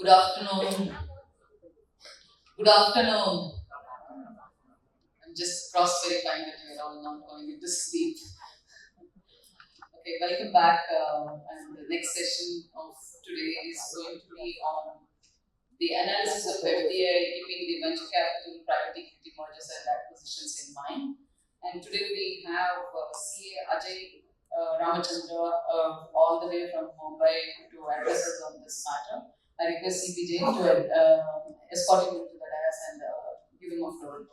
Good afternoon. Good afternoon. I'm just cross-verifying that you're all not going into sleep. Okay, welcome back. And the next session of today is going to be on the analysis of FDI, keeping the venture capital, private equity mergers and acquisitions in mind. And today we have CA Ajay all the way from Mumbai to address us on this matter. I request CPJ to escort him to the dais and give him a floor.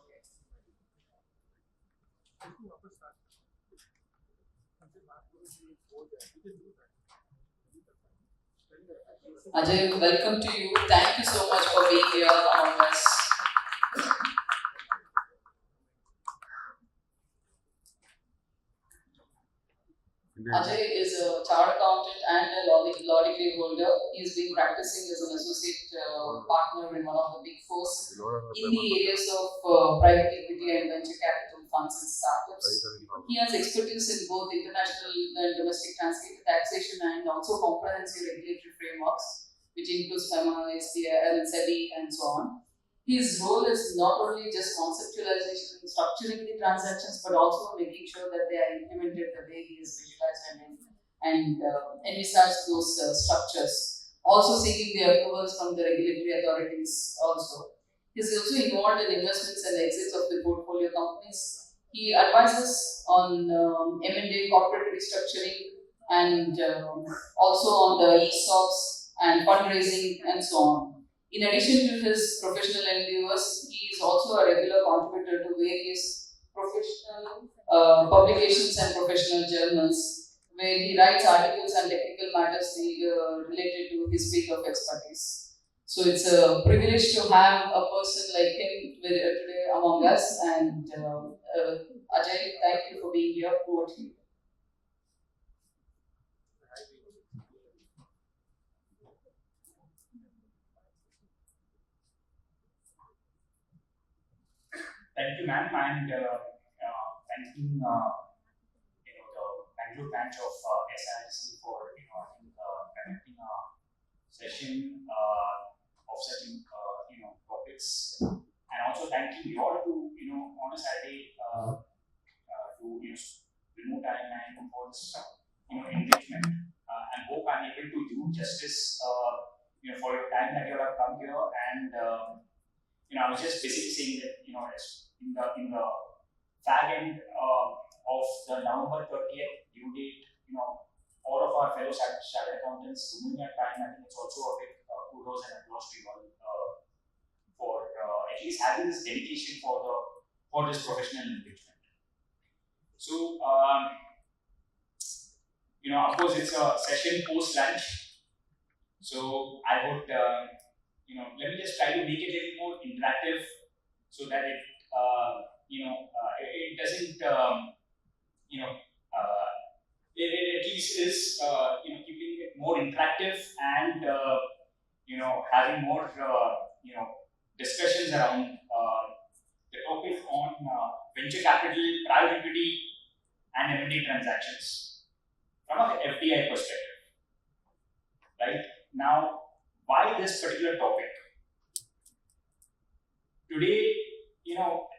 Ajay, welcome to you. Thank you so much for being here among us. Ajay is a chartered accountant and a law degree holder. He's been practicing as an associate partner in one of the big fours in the areas of private equity and venture capital funds and startups. He has expertise in both international and domestic taxation and also comprehensive regulatory frameworks, which includes FEMA, SBI, SEBI, and so on. His role is not only just conceptualization and structuring the transactions, but also making sure that they are implemented the way he is visualized and envisaged those structures. Also seeking the approvals from the regulatory authorities also. He is also involved in investments and exits of the portfolio companies. He advises on M&A, corporate restructuring, and also on the ESOPs and fundraising and so on. In addition to his professional endeavors, he is also a regular contributor to various professional publications and professional journals, where he writes articles and technical matters related to his field of expertise. So it's a privilege to have a person like him today among us. And Ajay, thank you for being here. Over to you. Thank you, ma'am, and thanking the Bangalore branch of SIC for conducting a session of such topics, and also thanking you all to on a Saturday to remove time and for this engagement, and hope I'm able to do justice for your time that you have come here. And I was just basically saying that in the fag end of the November 30th due date, all of our fellow chartered accountants doing that time. I think it's also a big kudos and applause to you all for at least having this dedication for this professional engagement. So of course it's a session post lunch, so I would let me just try to make it a little more interactive so that it it doesn't it at least is keeping it more interactive and having more discussions around the topic on venture capital, private equity, and M&A transactions from an FDI perspective. Right now, why this particular topic? Today,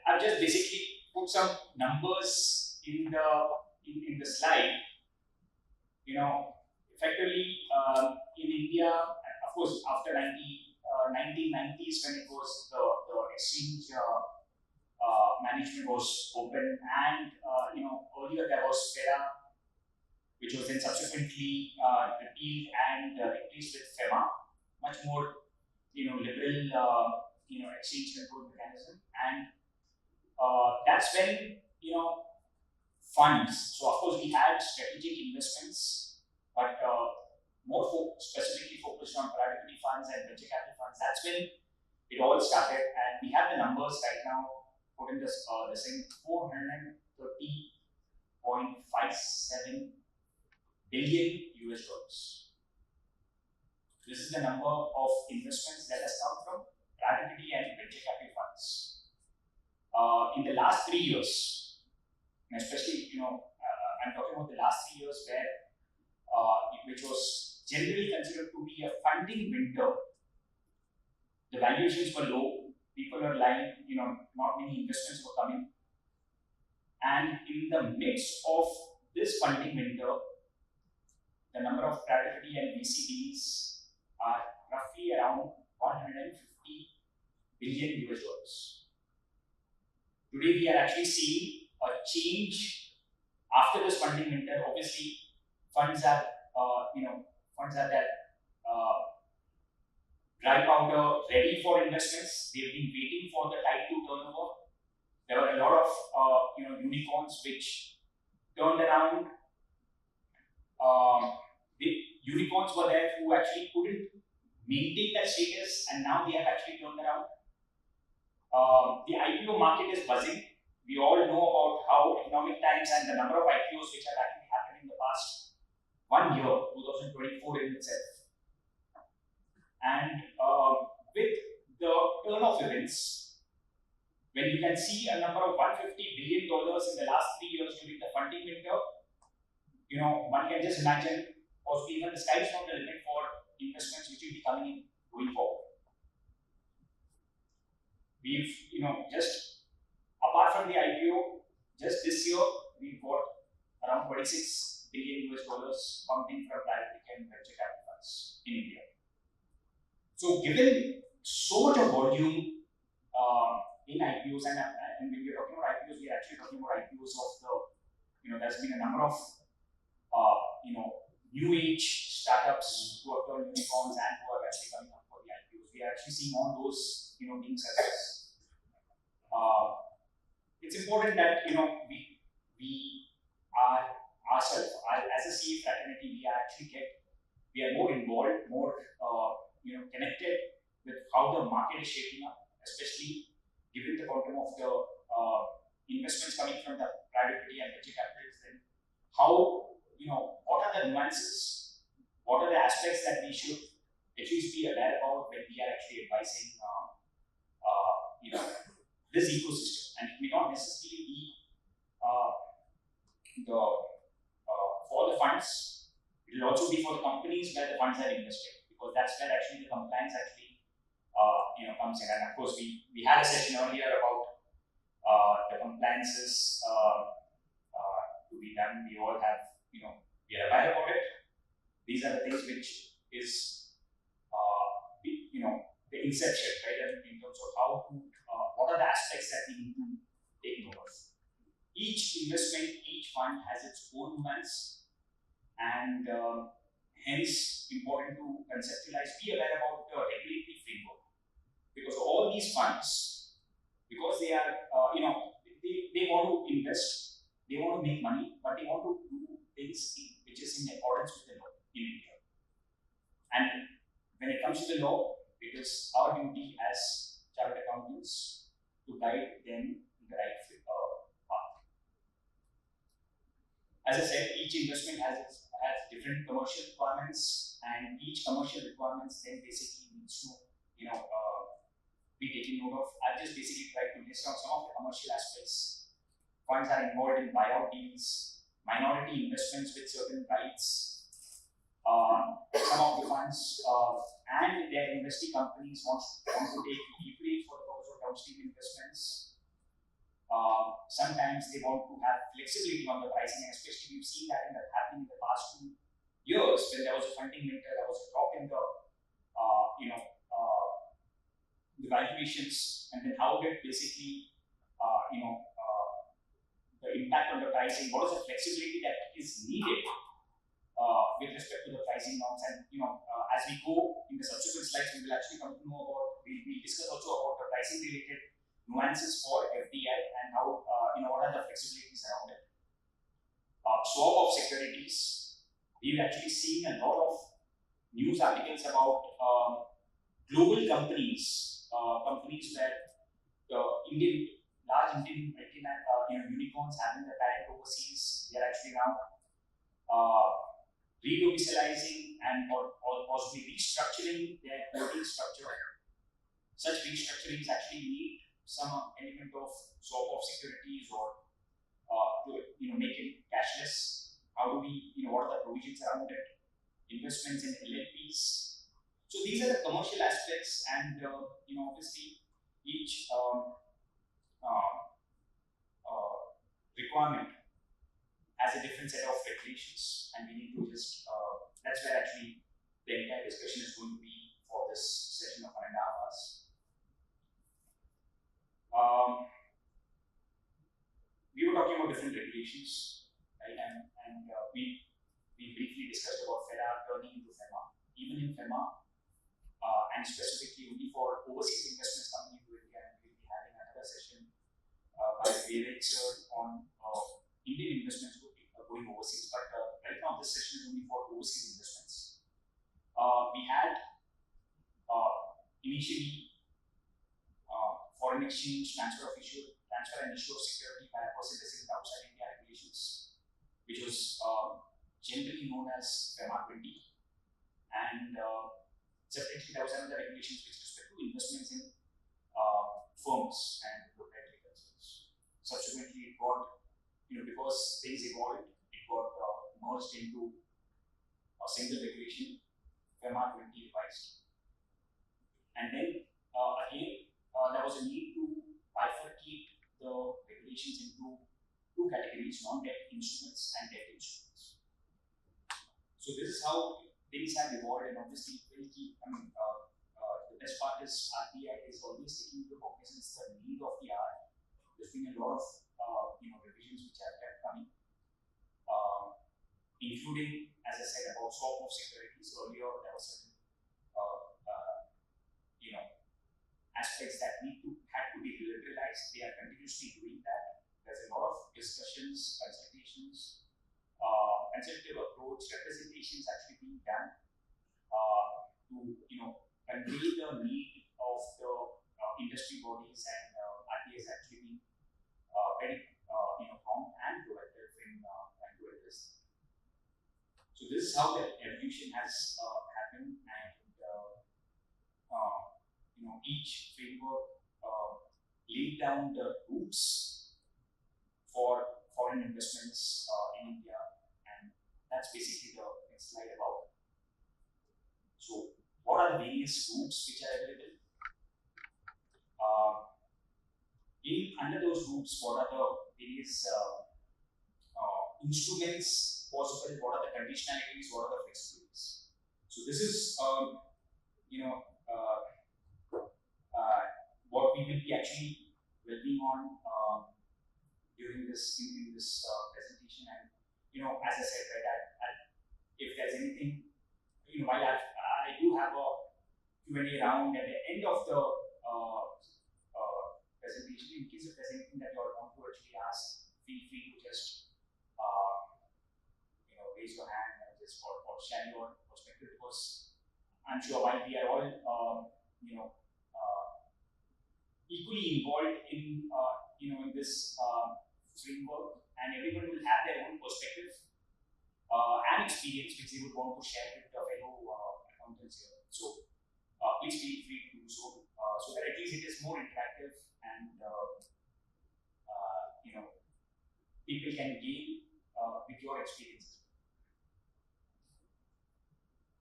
I've just basically put some numbers in the slide. Effectively in India, of course, after 1990s when it was the exchange management was open, and earlier there was FEMA, which was then subsequently repealed and replaced with FEMA, much more liberal exchange control mechanism, and that's when funds. So of course we had strategic investments, but more specifically focused on private equity funds and venture capital funds. That's when it all started, and we have the numbers right now put in this the same 430.57 billion US dollars. This is the number of investments that has come from private equity and venture capital funds. In the last 3 years, and especially I'm talking about the last 3 years where which was generally considered to be a funding winter the valuations were low, people were lying, not many investments were coming. And in the midst of this funding winter, the number of private equity and VCDs are roughly around 150 billion US dollars. Today we are actually seeing a change after this funding winter. Obviously, funds are that dry powder ready for investments. They've been waiting for the tide to turn over. There were a lot of unicorns which turned around. The unicorns were there who actually couldn't maintain that status, and now they have actually turned around. The IPO market is buzzing. We all know about how economic times and the number of IPOs which have actually happened in the past 1 year, 2024 in itself. And with the turn of events, when you can see a number of $150 billion in the last 3 years during the funding winter, one can just imagine, or even the sky is not the limit for investments which will be coming in going forward. We've, just apart from the IPO, just this year, we've got around 26 billion US dollars pumping from private equity and venture capital funds in India. So given so much of volume in IPOs, and when we're talking about IPOs, we're actually talking about IPOs of there's been a number of new age startups who have turned unicorns and who are actually coming up for the IPOs. We are actually seeing all those being success. It's important that we are ourselves as a CA fraternity. We are more involved, more connected with how the market is shaping up, especially given the quantum of the investments coming from the private equity and venture capitals. Then how what are the nuances, what are the aspects that we should at least be aware about when we are actually advising this ecosystem. And it may not necessarily be for the funds. It will also be for the companies where the funds are invested, because that's where actually the compliance actually comes in. And of course, we had a session earlier about the compliances to be done. We all have, we are aware about it. These are the things which is the inception, right? In terms of how to what are the aspects that we need to take note of. Each investment, each fund has its own nuance, and hence important to conceptualize, be aware about the regulatory framework, because all these funds, because they are they want to invest, they want to make money, but they want to do things which is in accordance with the law in India. And when it comes to the law, it is our duty as chartered accountants to guide them in the right path. As I said, each investment has different commercial requirements, and each commercial requirements then basically needs to be taken note of. I've just basically tried to list out some of the commercial aspects. Funds are involved in buyout deals, minority investments with certain rights. Some of the funds and their investing companies want to take leverage for the purpose of downstream investments. Sometimes they want to have flexibility on the pricing, and especially we've seen that happening in the past 2 years when there was a funding winter, there was a drop in the the valuations, and then how did basically the impact on the pricing, what is the flexibility that is needed with respect to the pricing norms. And as we go in the subsequent slides, we will actually come to know about, we'll discuss also about the pricing related nuances for FDI and how what are the flexibilities around it. Swap of securities, we've actually seen a lot of news articles about global companies where the large Indian unicorns having the parent overseas, they are actually now re-domicilializing and or possibly restructuring their holding structure. Such restructurings actually need some element of swap of securities or to make it cashless. How do we, what are the provisions around it? Investments in LLPs. So these are the commercial aspects, and obviously each uh, requirement has a different set of regulations, and we need to just that's where actually the entire discussion is going to be for this session of 1.5 hours. We were talking about different regulations, right? And we briefly discussed about FERA turning into FEMA. Even in FEMA, and specifically only for overseas investments coming into India, and we'll be having another session by Vivek sir on Indian investments going overseas. But right now, this session is only for overseas investments. We had initially foreign exchange transfer and issue of security by a person resident outside India regulations, which was generally known as FEMA 20. And separately, there was another regulations with respect to investments in firms and proprietary concerns. Subsequently, it got, because things evolved, it got merged into a single regulation, FEMA 20 revised. And then again, there was a need to bifurcate the regulations into two categories: non-debt instruments and debt instruments. So this is how things have evolved, and obviously it will keep. The best part is RBI is always taking into cognizance the need of the hour. There's been a lot of revisions which have kept coming, including, as I said, about swap of securities. Earlier, there was certain aspects that had to be liberalized. They are continuously doing that. There's a lot of discussions, consultations, consultative approach, representations actually being done to convey the need of the industry bodies, and RBI is actually being very prompt and proactive in trying to address. So this is how the evolution has happened, and each framework laid down the roots for foreign investments in India, and that's basically the next slide about. So, what are the various routes which are available? Under those routes, what are the various instruments possible? What are the conditionalities? What are the flexibilities? So this is what we will be actually working on during this in this presentation. And as I said, right, if there's anything, while I do have a Q&A round at the end of the presentation, in case if there's anything that you all want to actually ask, feel free to just raise your hand and just or share your perspective, because I'm sure while we are all equally involved in in this framework, and everyone will have their own perspective and experience which they would want to share with the fellow accountants here. So please feel free to do so, so that at least it is more interactive, and people can gain with your experiences.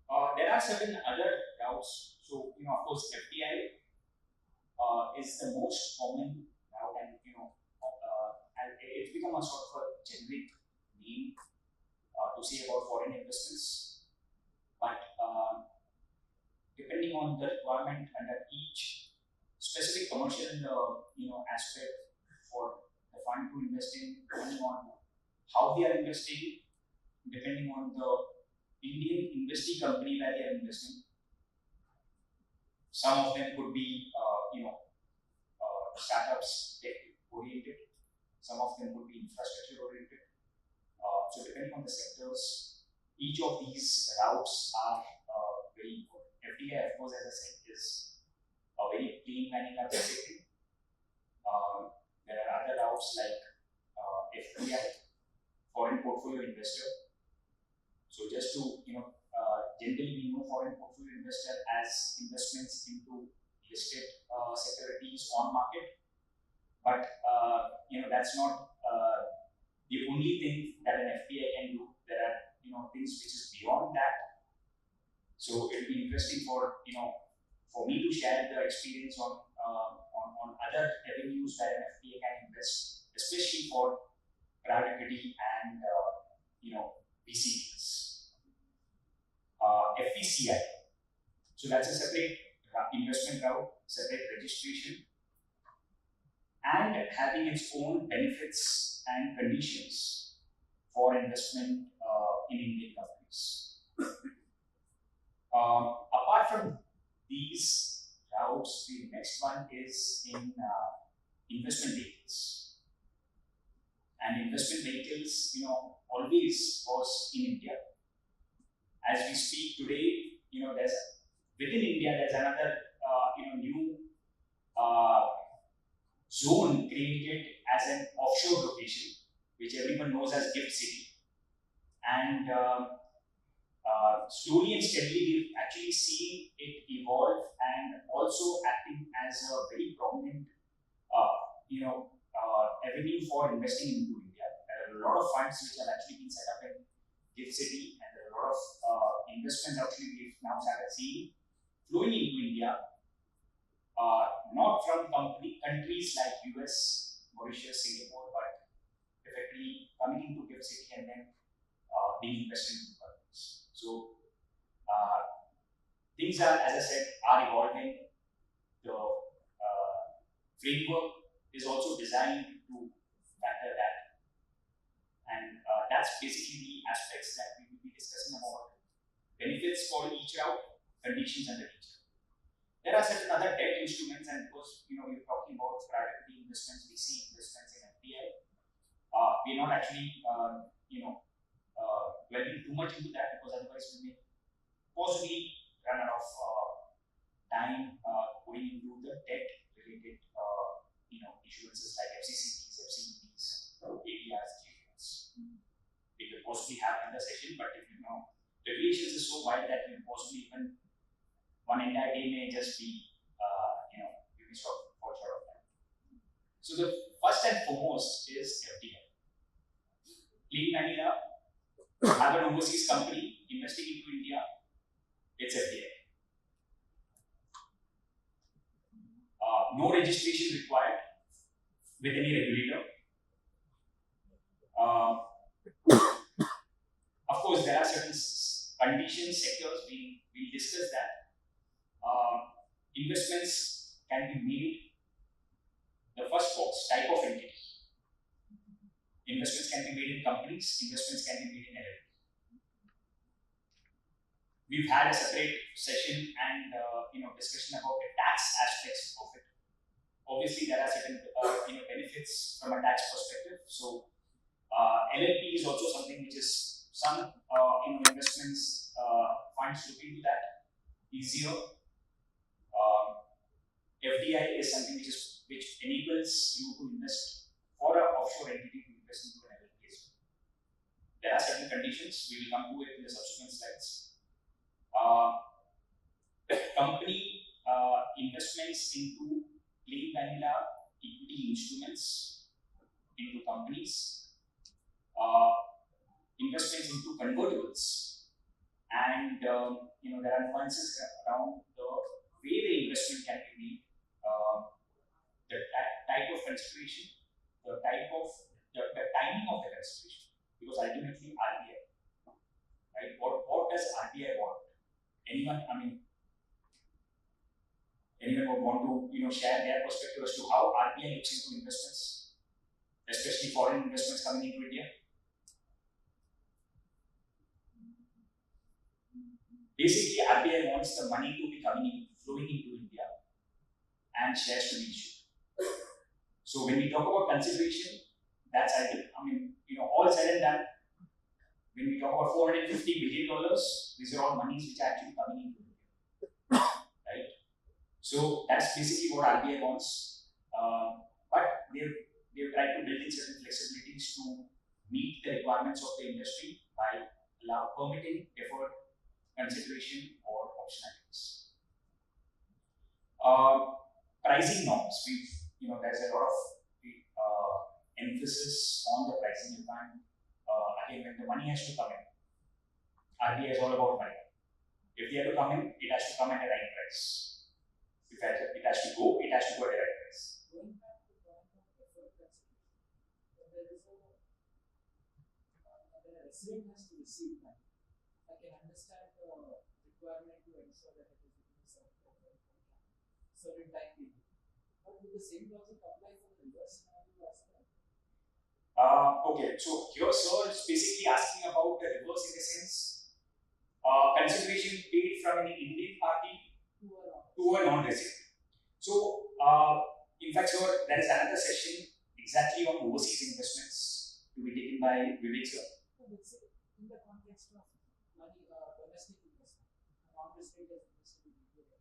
There are certain other routes. So of course, FDI is the most common route, and it's become a sort of a generic name to say about foreign investments. But depending on the requirement under each specific commercial aspect for the fund to invest in, depending on how they are investing, depending on the Indian investee company that they are investing. Some of them could be startups tech oriented. Some of them could be infrastructure oriented. So depending on the sectors, each of these routes are very important. FDI, of course, as I said, is a very plain vanilla basic thing. There are other routes like FPI, foreign portfolio investor. So just to generally we know foreign portfolio investor as investments into listed securities on market, but that's not the only thing that an FPI can do. There are things which is beyond that. So it'll be interesting for for me to share the experience on other avenues where an FTA can invest, especially for private equity and VCs. FECI. So that's a separate investment route, separate registration, and having its own benefits and conditions for investment in Indian companies. Apart from these routes, the next one is in investment vehicles. And investment vehicles, always was in India. As we speak today, there's within India there's another new zone created as an offshore location, which everyone knows as Gift City. And slowly and steadily, we've actually seen it evolve and also acting as a very prominent, avenue for investing into India. There are a lot of funds which have actually been set up in Gift City, and there are a lot of investments actually we've now started seeing flowing into India, not from countries like US, Mauritius, Singapore, but effectively coming into Gift City and then being invested into countries. So things are, as I said, are evolving. The framework is also designed to factor that, and that's basically the aspects that we will be discussing about benefits for each route, conditions under each route. There are certain other debt instruments, and because we're talking about private equity investments, VC investments in FDI. We're not actually dwelling too much into that, because otherwise we may possibly run out of time going into the debt related issuances like FCCBs, FCBs, ADRs, JDRs. We could possibly have another session, but if regulations is so wide that we possibly even one entire day may just be we may fall short of that. So the first and foremost is FDI. Plain vanilla, have an overseas company investing into India, it's FDI. No registration required with any regulator. Of course, there are certain conditions, sectors, we'll discuss that. Investments can be made, the first box, type of entity. Investments can be made in companies, investments can be made in LLP. We've had a separate session and discussion about the tax aspects of it. Obviously, there are certain benefits from a tax perspective. So, LLP is also something which is some investments funds look into that easier. FDI is something which enables you to invest for an offshore entity to invest into an LLP. There are certain conditions we will come to it in the subsequent slides. Company investments into plain vanilla equity instruments into companies, investments into convertibles, and there are nuances around the way the investment can be made, the type of consideration, the timing of the consideration, because ultimately RBI, right? What does RBI want? Anyone would want to share their perspective as to how RBI looks into investments, especially foreign investments coming into India? Basically, RBI wants the money to be flowing into India and shares to be issued. So when we talk about consideration, that's all said and done. When we talk about $450 billion, these are all monies which are actually coming into India, right? So that's basically what RBI wants. But they've tried to build in certain flexibilities to meet the requirements of the industry by permitting deferred consideration or optionalities. Pricing norms. There's a lot of emphasis on the pricing environment. Again, when the money has to come in, RBI is all about money. If they have to come in, it has to come at the right price. If it has to go, it has to go at the right price. Going back to the point of effort consideration, when there is a when a resident has to receive money, I can understand the requirement to ensure that it is within a certain time period. But will the same logic apply for the reverse scenario as well? Okay, so here, sir, is basically asking about the reverse in the sense consideration paid from an Indian party to a non-resident. So, in fact, sir, there is another session exactly on overseas investments to be taken by Vivek, sir. So let's say in the context of money, domestic investment, a non-resident has invested in India,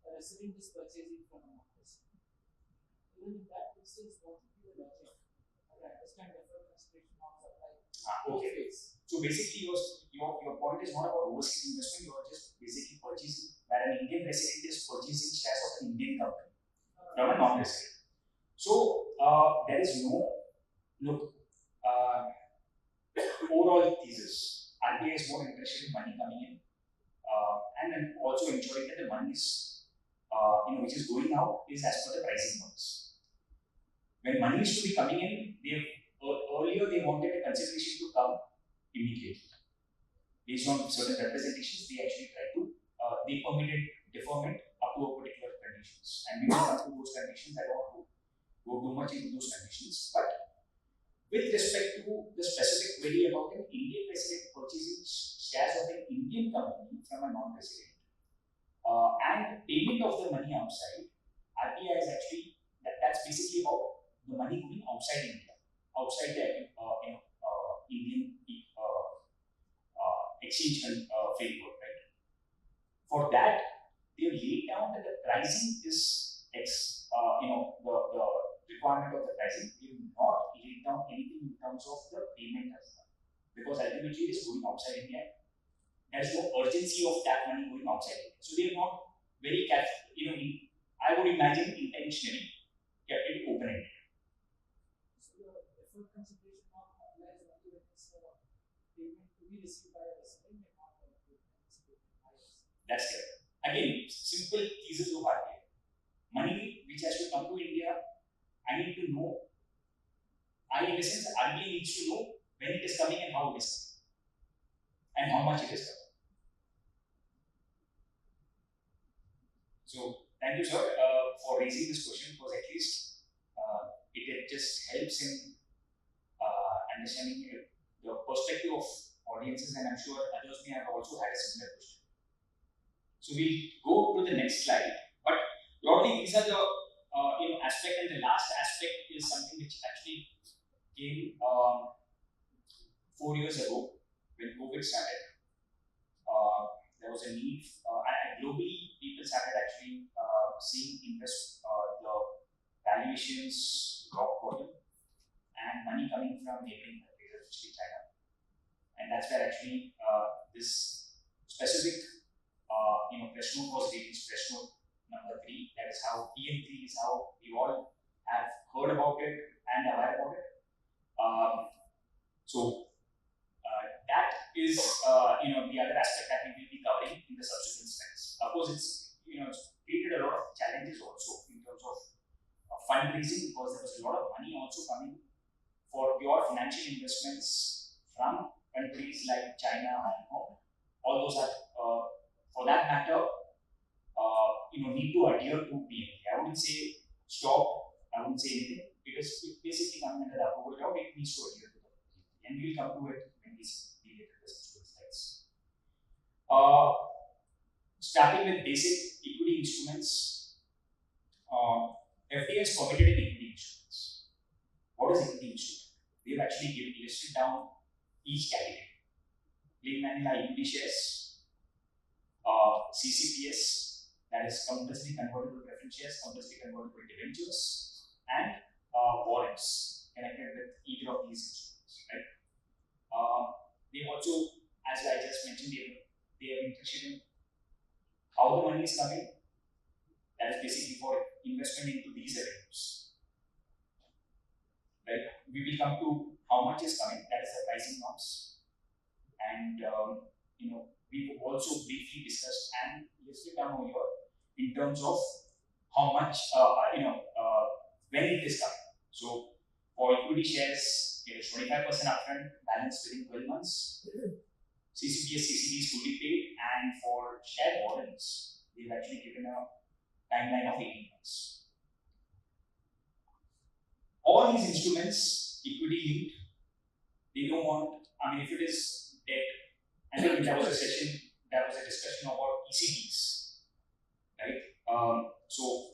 a resident is purchasing from a non-resident. Even in that instance, what would be the logic? I understand effort consideration norms apply both Okay. ways. So basically, your point is not about overseas investment. You are just basically purchasing, where an Indian resident is purchasing shares of an Indian company from a non-resident. So there is no look. Overall thesis, RBI is more interested in money coming in, and then also ensuring that the money is, which is going out, is as per the pricing norms. When money is to be coming in, earlier they wanted a consideration to come immediately. Based on certain representations, they actually tried to, they permitted deferment up to a particular conditions. And we will come to those conditions. I don't want to go too much into those conditions. But with respect to the specific query about an Indian resident purchasing shares of an Indian company from a non-resident, and payment of the money outside, RBI is actually, that's basically about the money going outside India, outside the Indian exchange framework, right? For that, they have laid down that the pricing is the requirement of the pricing. They have not laid down anything in terms of the payment as well, because ultimately it is going outside India. There is no urgency of that money going outside India. So they have not very careful, I would imagine intentionally kept it open-ended. So the effort consideration norm applies only when it's a payment to be received by a resident and not a payment received by a resident. That's correct. Again, simple thesis of RBI. Money which has to come to India, I need to know. In a sense, RBI needs to know when it is coming and how it is coming, and how much it is coming. So, thank you, sir, for raising this question, because at least it just helps in understanding the perspective of audiences, and I'm sure others may have also had a similar question. So we'll go to the next slide. But broadly, these are the aspect, and the last aspect is something which actually came 4 years ago when COVID started. There was a need, and globally, people started actually seeing the valuations rock bottom, and money coming from neighboring countries, especially China. And that's where actually this specific press note was released, press note number 3. That is how PM3 is how we all have heard about it and aware about it. So that is the other aspect that we will be covering in the subsequent slides. Of course, it's created a lot of challenges also in terms of fundraising, because there was a lot of money also coming for pure financial investments from countries like China, Hong Kong. All those are, for that matter, need to adhere to PMP. I wouldn't say stop, I wouldn't say anything, because it basically coming under the approval route, it needs to adhere to the PMP. And we'll come to it when we deal with the subsequent slides. Starting with basic equity instruments, FDA has permitted in equity instruments. What is equity instrument? We have actually listed down each category. Plain vanilla equity shares, CCPS, that is compulsory convertible preference shares, compulsory convertible debentures, and warrants connected with either of these instruments. Right? They also, as I just mentioned, they are interested in how the money is coming. That is basically for investment into these avenues. Right? We will come to how much is coming. That is the pricing norms, and we we've also briefly discussed and listed down over here in terms of how much, when it is coming. So for equity shares, it is 25% upfront, balance within 12 months. CCPS, CCD is fully paid, and for share warrants, they've actually given a timeline of 18 months. All these instruments, equity linked, they don't want, if it is debt, and then there was a discussion about ECBs, right? So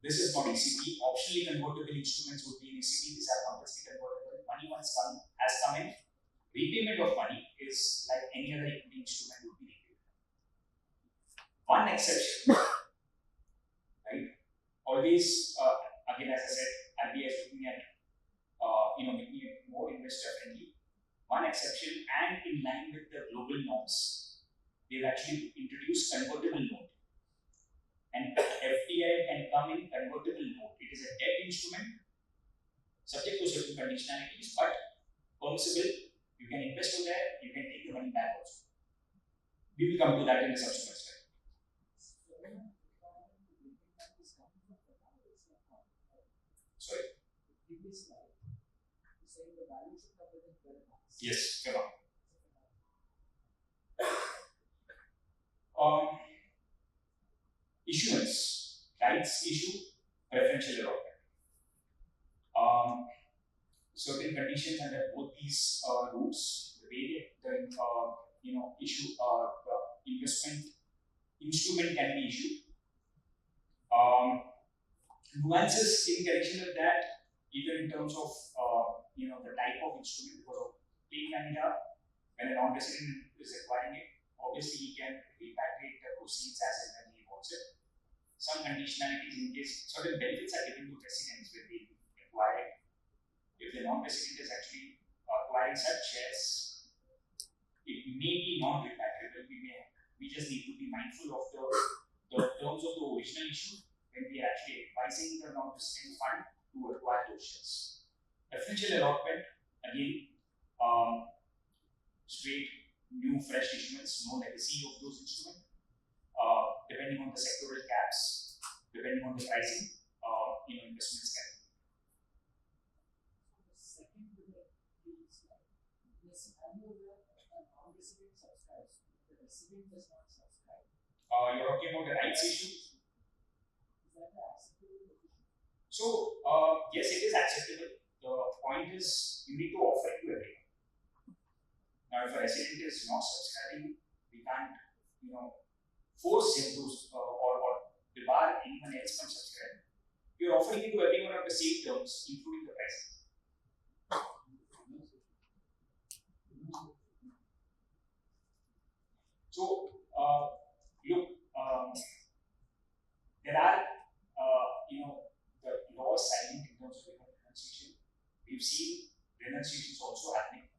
this is not ECB. Optionally convertible instruments would be in ECB. These are compulsory convertible. Money once has come in. Repayment of money is like any other equity instrument would be repaid. One exception, right? Always, again, as I said, RBI is looking at, making it more investor friendly. One exception, and in line with the global norms, they've actually introduced convertible note. And FDI can come in convertible note. It is a debt instrument, subject to certain conditionalities, but permissible. You can invest over there, you can take the money back also. We will come to that in the subsequent slide. Sorry. Yes, come on. Issuance, rights issue, preferential allotment. Certain conditions under both these routes, the way the issue investment instrument can be issued. Nuances in connection with that, either in terms of the type of instrument, because of plain vanilla, when a non-resident is acquiring it, obviously he can repatriate the proceeds as and when he wants it. Some conditionalities in case certain benefits are given to residents when they acquire it. If the non-resident is actually acquiring such shares, it may be non-repatriable. We just need to be mindful of the terms of the original issue when we are actually advising the non-resident fund to acquire those shares. Preferential allotment, again, straight, new, fresh issuance, no legacy of those instruments. Depending on the sectoral caps, depending on the pricing, investments can. The second is non-resident subscribes, the resident does not subscribe. You're talking about the rights issue? Is that the acceptable position? So, yes, it is acceptable. The point is, you need to offer it to everyone. Now, if a resident is not subscribing, we can't, force him to, or debar anyone else from subscribing. You're offering it to everyone on the same terms, including the price. So, look, there are, the law is silent in terms of renunciation. We've seen renunciations also happening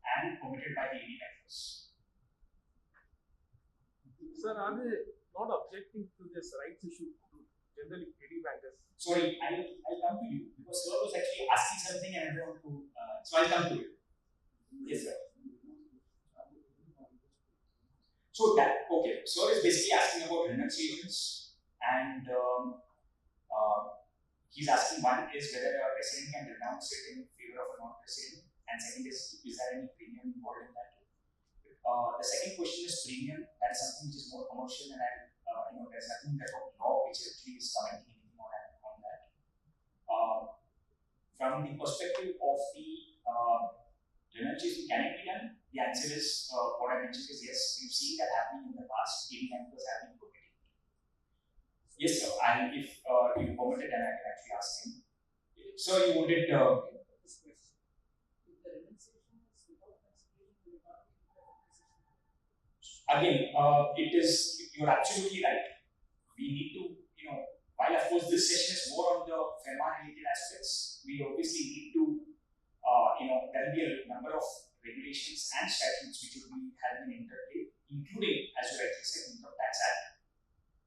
and committed by the ED members. Sir, are they not objecting to this rights issue to generally KD bankers? Sorry, I'll come to you because sir was actually asking something and I don't want to. So I'll come to you. Yes, sir. So that okay. Sir is basically asking about renunciations and he's asking one is whether a resident can renounce it in favor of a non-resident, and second is there any premium involved in that? The second question is premium. That is something which is more commercial, and there's nothing that law which actually is commenting anything on that. From the perspective of the renunciation, can it be done? The answer is what I mentioned is yes. We've seen that happening in the past. 80 members have been permitted. Yes, sir. And if you permitted, then I can actually ask him. So you wanted. Again, it is, you're absolutely right. We need to, while of course this session is more on the FEMA related aspects, we obviously need to, there will be a number of regulations and statutes which will be having an interplay, including, as you rightly said, Income Tax Act.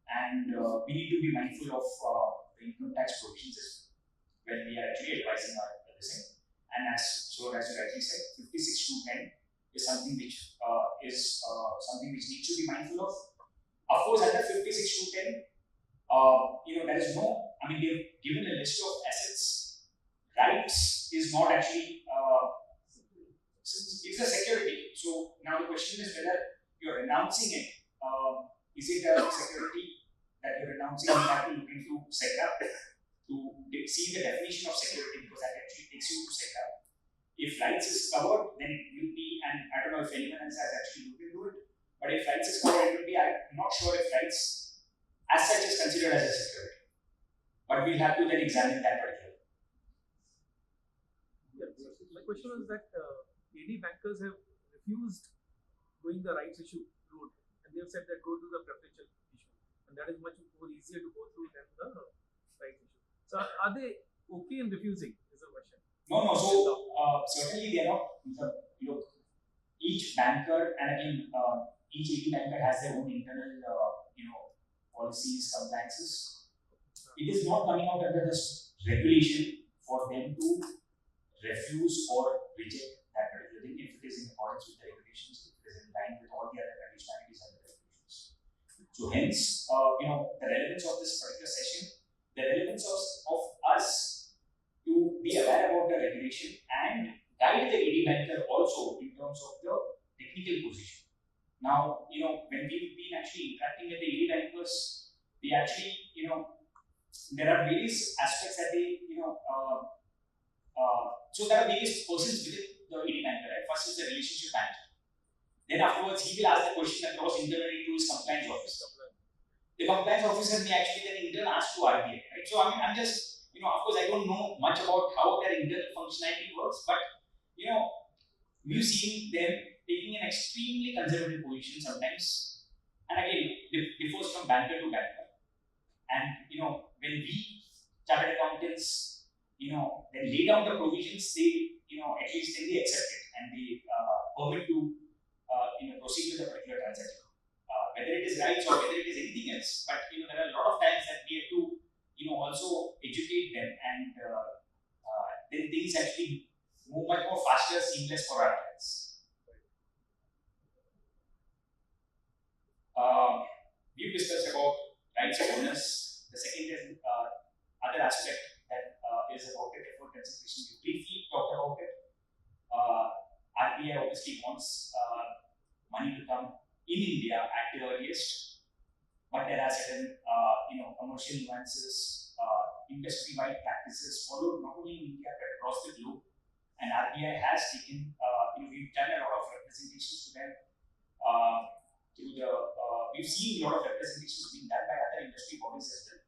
And we need to be mindful of the income tax provisions when we are actually advising our listening. And as you rightly said, 56 to 10 is something which is something which needs to be mindful of. Of course, under 56 to 10, there is no, they've given a list of assets. Rights is not actually, it's a security. So now the question is whether you're renouncing it. Is it a security that you're renouncing? You have to look into SECRA to see the definition of security, because that actually takes you to SECRA. If rights is covered, then it will be, and I don't know if anyone else has actually looked into it, but if rights is covered, it will be, I'm not sure if rights as such is considered as a security. But we'll have to then examine that particularly. Yeah, my question was that AD bankers have refused going the rights issue route, and they have said that go to the preferential issue, and that is much more easier to go through than the rights issue. So are they okay in refusing? Is the question. No. So certainly they are not. Look, each banker, and again, each AD banker has their own internal, policies, compliances. It is not coming out under this regulation for them to refuse or reject that particular thing if it is in accordance with the regulations, if it is in line with all the other conditionalities and the regulations. So hence, the relevance of this particular session, the relevance of us to be aware about the regulation and guide the AD banker also in terms of the technical position. Now, when we've been actually interacting with the AD bankers, we actually, there are various aspects that they, so there are various persons within the AD banker, right? First is the relationship manager. Then afterwards, he will ask the question across internally to his compliance officer. The compliance officer may actually then in turn ask to RBI, right? So I'm just, of course, I don't know much about how their internal functionality works, but we've seen them taking an extremely conservative position sometimes, and again, it differs from banker to banker. And when we chartered accountants, they lay down the provisions, they, at least then they accept it and they permit to, proceed with the particular transaction. Whether it is rights or whether it is anything else, but there are a lot of times that we have to, also educate them, and then things actually move much more faster, seamless for our clients. We've discussed about rights of owners. The second is other aspect that is about the deferred consideration. We briefly talked about it. RBI obviously wants money to come in India at the earliest, but there are certain commercial nuances, industry-wide practices followed not only in India but across the globe. And RBI has taken, we've done a lot of representations to them. We've seen a lot of representations being done by other industry bodies as well,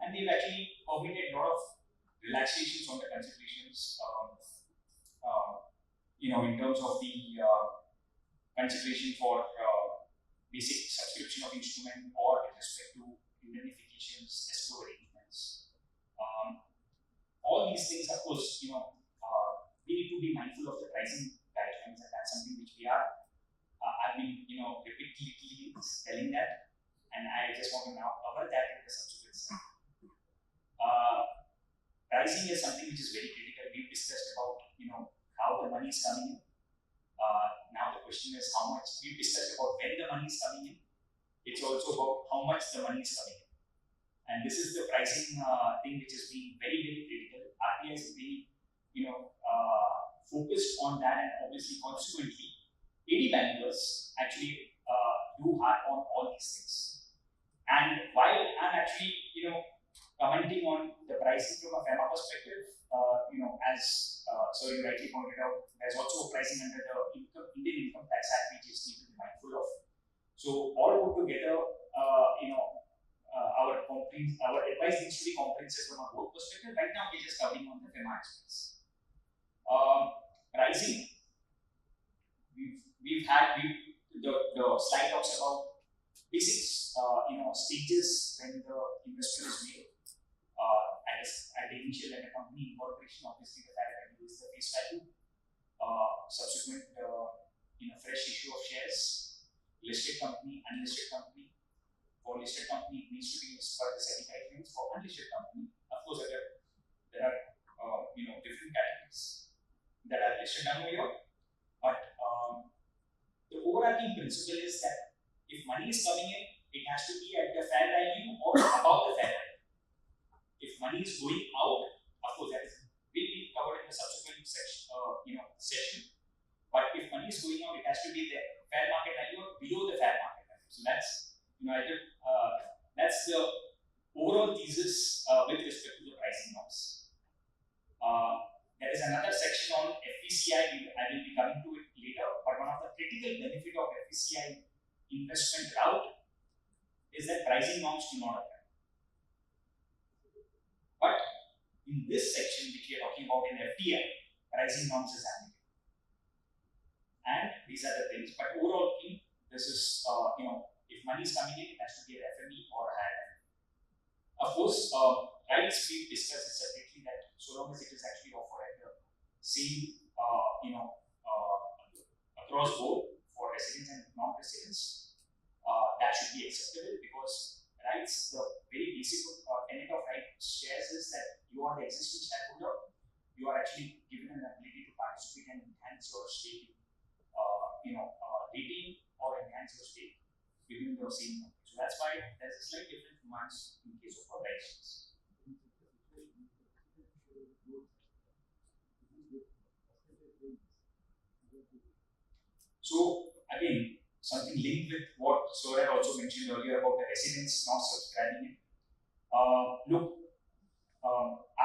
and they've actually permitted a lot of relaxations on the considerations, in terms of the consideration for basic subscription of instrument or with respect to indemnifications, escrow arrangements. All these things, of course, we need to be mindful of the pricing guidelines, and that's something which we are. I've been, repeatedly telling that, and I just want to now cover that in the subsequent slide. Pricing is something which is very critical. We've discussed about, how the money is coming in. Now the question is how much. We've discussed about when the money is coming in. It's also about how much the money is coming in. And this is the pricing thing which is being very, very critical. RBI is very, focused on that, and obviously consequently, AD bankers actually do harp on all these things. And while I'm actually, commenting on the pricing from a FEMA perspective, as you rightly pointed out, there's also pricing under the Indian Income Tax Act, which is need to be mindful of. So all put together, our advice needs to be comprehensive from a board perspective. Right now, we're just covering on the FEMA aspects. Pricing. The slide talks about basics, stages when the investment is made. At the initial and a company incorporation, obviously the fact that is the face value, subsequent, fresh issue of shares, listed company, unlisted company. For listed company, it needs to be as per the SEBI guidelines. For unlisted company, of course, there are different categories that are listed down here, but the overall overarching principle is that if money is coming in, it has to be at the fair value or above the fair value. If money is going out, of course that will be covered in the subsequent section, session. But if money is going out, it has to be the fair market value or below the fair market value. So that's that's the overall thesis with respect to the pricing norms. There is another section on FECI. I will be coming to it later. But one of the critical benefit of FECI investment route is that pricing norms do not apply. But in this section, which we are talking about in FDI, pricing norms is applicable. And these are the things. But overall, this is if money is coming in, it has to be an FME or a higher. Of course, rights we've discussed it separately that so long as it is actually offered at the same across board for residents and non-residents, that should be acceptable, because rights, the very basic tenet of right shares is that you are the existing shareholder, you are actually given an ability to participate and enhance your stake, retain or enhance your stake within the same company. So that's why there's a slight different demands in case of rights. So again, something linked with what Sir had also mentioned earlier about the residents not subscribing it.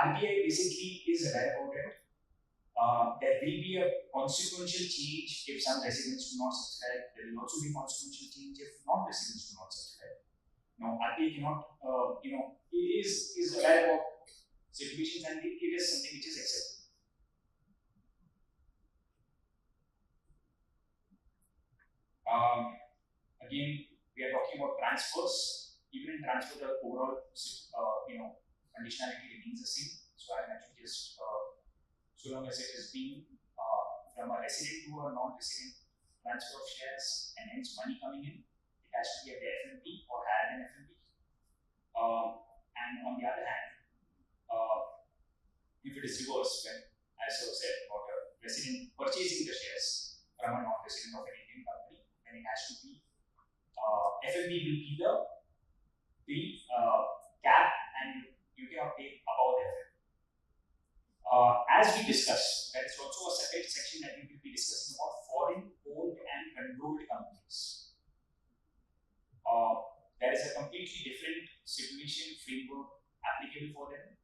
RBI basically is aware about it. There will be a consequential change if some residents do not subscribe. There will also be consequential change if non-residents do not subscribe. Now, RBI cannot, is aware about situations, and it is something which is acceptable. Again, we are talking about transfers. Even in transfer, the overall, conditionality remains the same. So I'm actually just, so long as it is being from a resident to a non-resident transfer of shares and hence money coming in, it has to be at the FMP or higher than FMP. And on the other hand, if it is reversed, when, as I said, about a resident purchasing the shares from a non-resident of an Indian company, then it has to be FMP will be the cap, and you cannot take above the FMP. As we discussed, there is also a separate section that we will be discussing about foreign owned and controlled companies. There is a completely different situation framework applicable for them.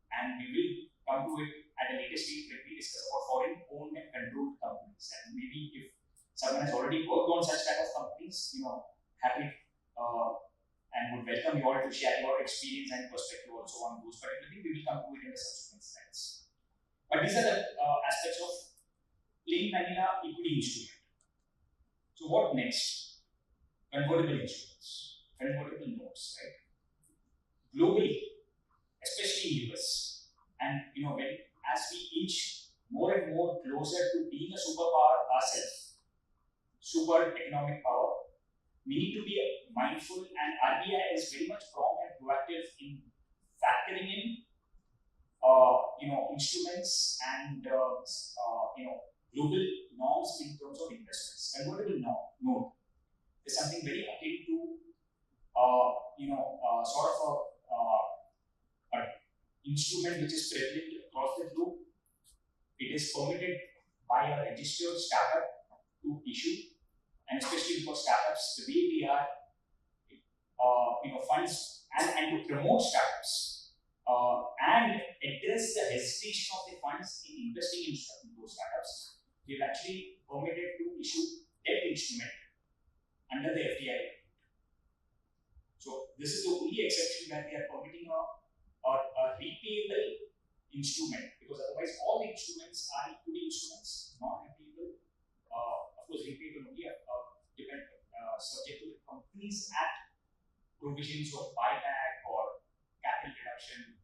And we will come to it at a later stage when we discuss about foreign owned and controlled companies. And maybe if someone has already worked on such type of companies, happy and would welcome you all to share your experience and perspective also on those particular things. We will come to it in the subsequent slides. But these are the aspects of plain vanilla equity instrument. So what next? Convertible instruments, convertible notes, right? Globally, especially in US, and as we inch more and more closer to being a superpower ourselves, super economic power, we need to be mindful, and RBI is very much prompt and proactive in factoring in, instruments and global norms in terms of investments. Convertible note is something very akin to, sort of a instrument which is prevalent across the globe. It is permitted by a registered startup to issue, and especially because startups, the way they are, funds and to promote startups and address the hesitation of the funds in investing in those startups, we've actually permitted to issue debt instrument under the FDI. So this is the only exception that they are permitting a repayable instrument, because otherwise all the instruments are equity instruments, not repayable. Of course, repayable only subject to the Companies Act provisions of buyback or capital reduction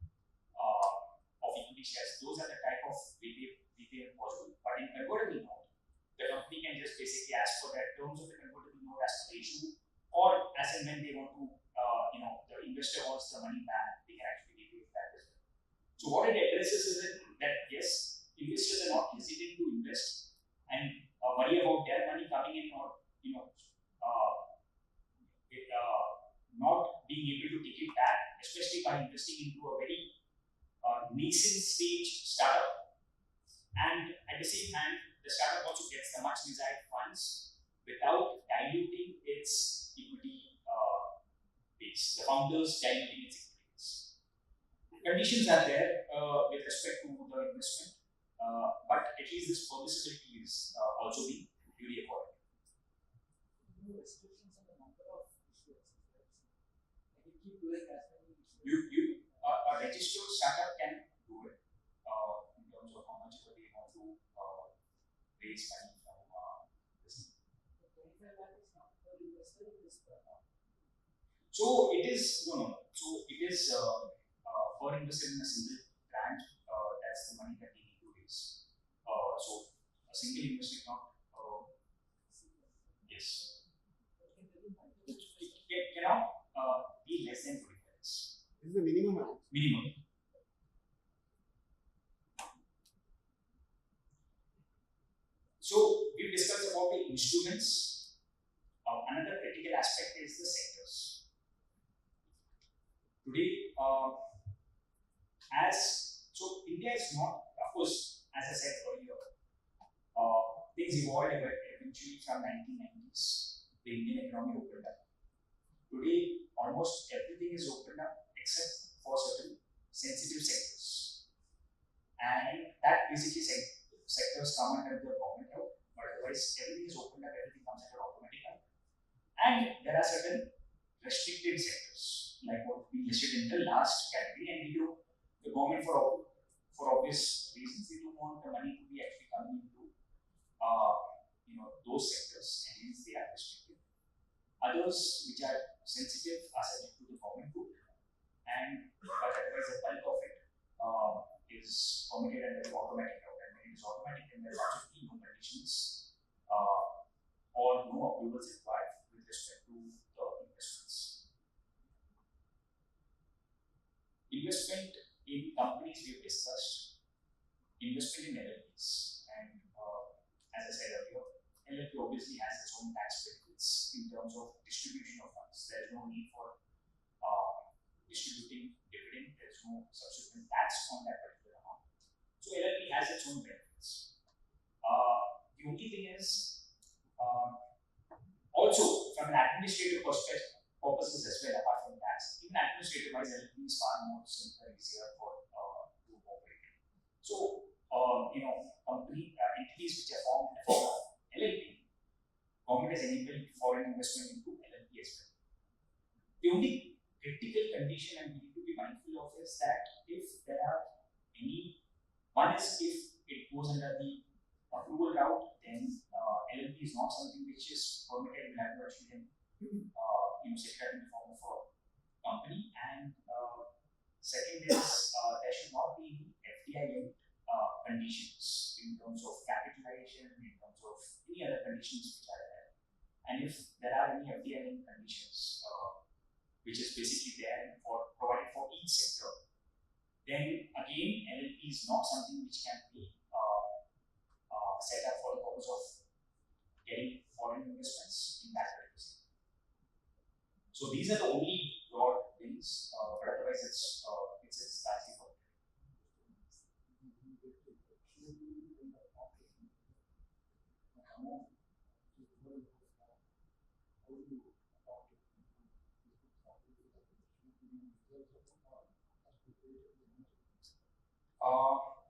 of equity shares. Those are the type of repayment possible. But in convertible note, the company can just basically ask for the terms of the convertible note as per the issue, or as and when they want to, the investor wants the money back, they can actually repay that as well. So what it addresses is that yes, investors are not hesitant to invest and especially by investing into a very nascent stage startup, and at the same time, the startup also gets the much desired funds without diluting its equity base. The founders diluting its equity base. Conditions are there with respect to the investment, but at least this permissibility is also being duly accorded. No restrictions on the number of issuances, right? I can keep doing as many issuances. A registered startup can do it in terms of how much they want to raise money from this. 25 lakh is not per investor, it is per account. So it is no. So it is per investor in a single grant. That's the money that they need to raise. So a single investor cannot. Yes. It cannot be less than 25. This is the minimum amount. Minimum. So we've discussed about the instruments. Another critical aspect is the sectors. Today, so India is not, of course, as I said earlier, things evolved eventually from 1990s. The Indian economy opened up. Today, almost everything is opened up except for certain sensitive sectors, and that basically sectors come under the government out, but otherwise everything is opened up, everything comes under automatic out. And there are certain restricted sectors, like what we listed in the last category, and the government for obvious reasons, they don't want the money to be actually coming into those sectors, and hence they are restricted. Others which are sensitive are subject to the government rule, but otherwise the bulk of it is permitted under the automatic route, and when it is automatic, then there are absolutely no conditions or no approvals required with respect to the investments. Investment in companies we've discussed, investment in LLPs, and as I said earlier, LLP obviously has its own tax benefits in terms of distribution of funds. There is no need for distributing dividend. There is no subsequent tax on that particular amount. So LLP has its own benefits. The only thing is, also from an administrative purposes as well, apart from tax, even administrative wise, LLP is far more simpler, easier for to operate. So company entities which are formed in the form of LLP, government has enabled foreign investment into LLP as well. The only critical condition and we need to be mindful of is that if there are one is if it goes under the approval route, then LLP is not something which is permitted. We have to actually set that in the form of a company. And second is there should not be any FDI conditions in terms of capitalization, in terms of any other conditions which are there. And if there are any FDI conditions, which is basically there for provided for each sector, then again LLP is not something which can be set up for the purpose of getting foreign investments in that particular sector. So these are the only broad things, but otherwise it's largely for.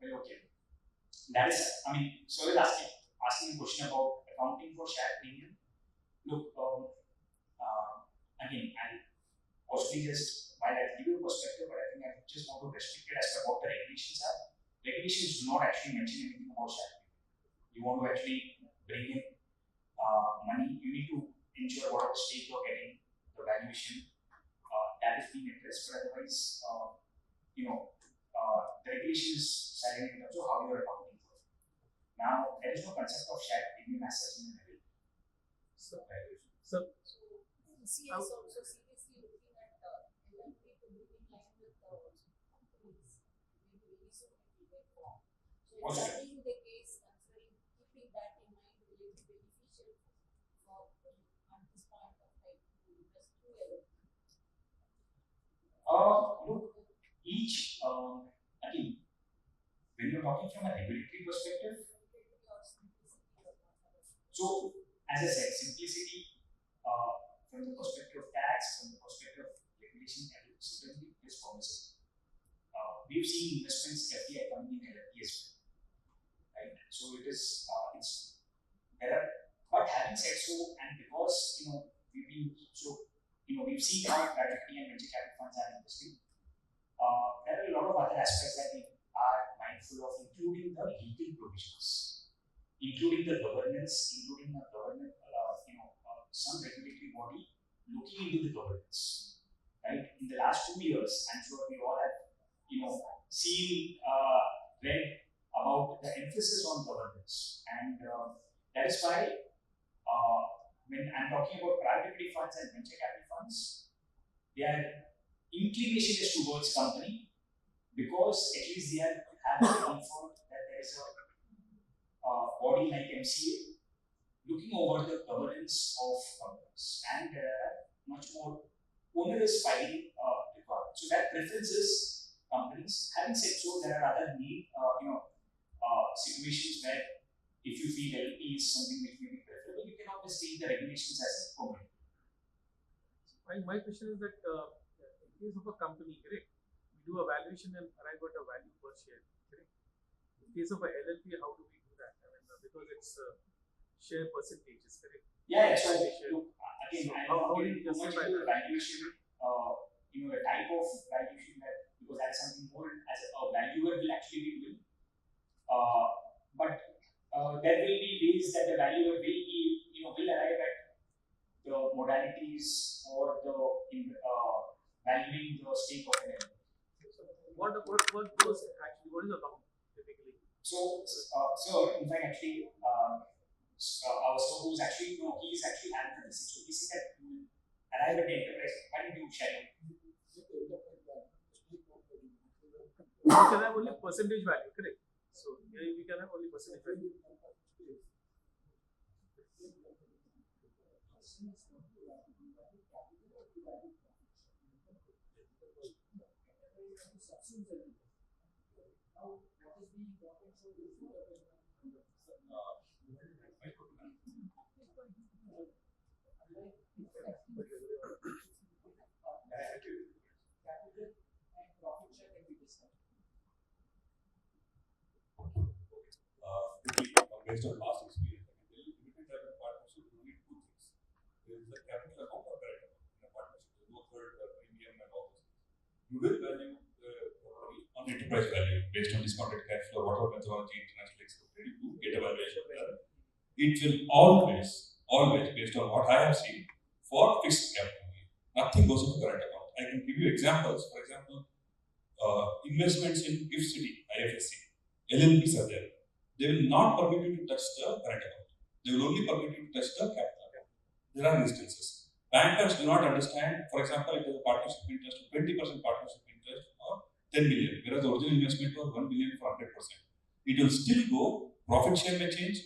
Well, okay. That is, so I was asking a question about accounting for share premium. Look, again, I'll possibly just, while I'll give you a perspective, but I think I just want to restrict it as per what the regulations are. Regulations do not actually mention anything about share premium. You want to actually bring in money, you need to ensure whatever stake you're getting, the valuation that is being addressed, but otherwise, the regulation is silent in terms of how you're accounting for it. Now, there is no concept of share premium as such in the middle. So CA is also seriously looking at LLP to be in line with companies. Maybe so many way form. So Also, in the case, keeping that in mind, will it be beneficial for at this point of time to invest through LLP? you're talking from a regulatory perspective, so as I said, simplicity from the perspective of tax, from the perspective of regulation, certainly is promising. We've seen investments FDI coming in LFP as well, right? So it is it's there are, but having said so, and because we've seen how private equity and venture capital funds are investing, there are a lot of other aspects that we are mindful of, including the legal provisions, including the governance, including the government, some regulatory body looking into the governance. Right? In the last 2 years, I'm sure we all have, seen, read about the emphasis on governance, and that is why when I'm talking about private equity funds and venture capital funds, their inclination is towards company, because at least they have the comfort that there is a body like MCA looking over the governance of companies, and there are much more onerous filing requirements. So that preferences companies. Having said so, there are other situations where if you feel LP is something which may be preferable, you can always take the regulations as a permanent. My question is that in case of a company, correct, we do a valuation and arrive at a value per share, correct? In case of a LLP, how do we do that? I mean, because it's share percentages, correct? Yeah, so look, again, So how do you too much justify into that? valuation, the type of valuation that, because that is something more as a valuer will actually be doing. But there will be ways that the valuer will arrive at the modalities or the valuing the stake of an element. What goes actually? What is the norm typically? So, in fact, actually, our sir who's actually he's actually handled this. So he said that you arrive at the enterprise. Why don't you share it? We can have only percentage value, correct? So we can have only percentage value. Based on past experience, I can tell you, limited liability partnership is only two things. There is a capital account or current account in a partnership. There is no third premium and all those things. You will value the property on enterprise value based on discounted cash flow, whatever methodology internationally accepted, you get a valuation done. It will always, based on what I have seen, for fixed capital. Nothing goes into current account. I can give you examples. For example, investments in GIFT City, IFSC, LLPs are there. They will not permit you to touch the current account. They will only permit you to touch the capital account. There are instances. Bankers do not understand, for example, if there is a partnership interest, 20% partnership interest or 10 million, whereas the original investment was 1 million for 100%. It will still go, profit share may change,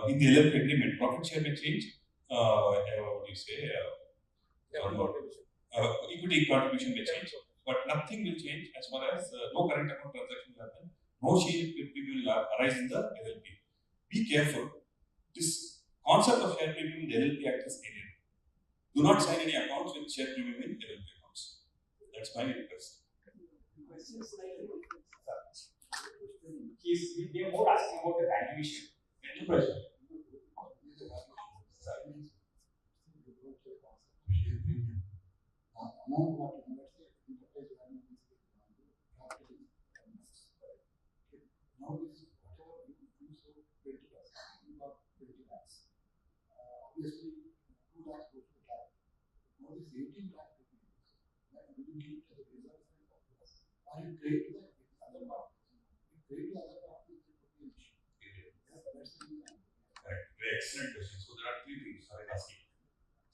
in the LLP agreement, profit share may change, equity contribution may change, but nothing will change as far as no current account transactions happen. No share premium will arise in the LLP. Be careful. This concept of share premium in the LLP Act is alien. Do not sign any accounts with share premium in LLP accounts. That's my request. They're more asking about the valuation. Enterprise. Now this whatever we do so 20 lakhs, we got 20 lakhs. Obviously 2 lakhs goes to cap. Now this 18 lakh rupees that will be linked to the results or you trade to the other parties. If you trade to other parties, it could be an issue. That's the reason. Correct. Very excellent question. So there are three things I am asking.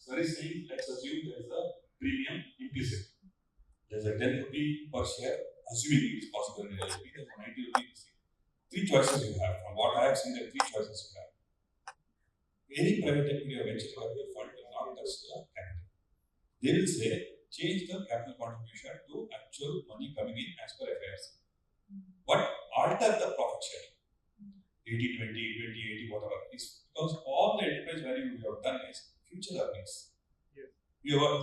Sir is saying, let's assume there is a premium implicit. There is a 10 rupee per share, assuming it is possible in LLP, there is a 90 rupee implicit. Three choices you have. From what I have seen, there are three choices you have. Any private equity or venture capital fund will not touch the capital. They will say, change the capital contribution to actual money coming in as per FIRC. But alter the profit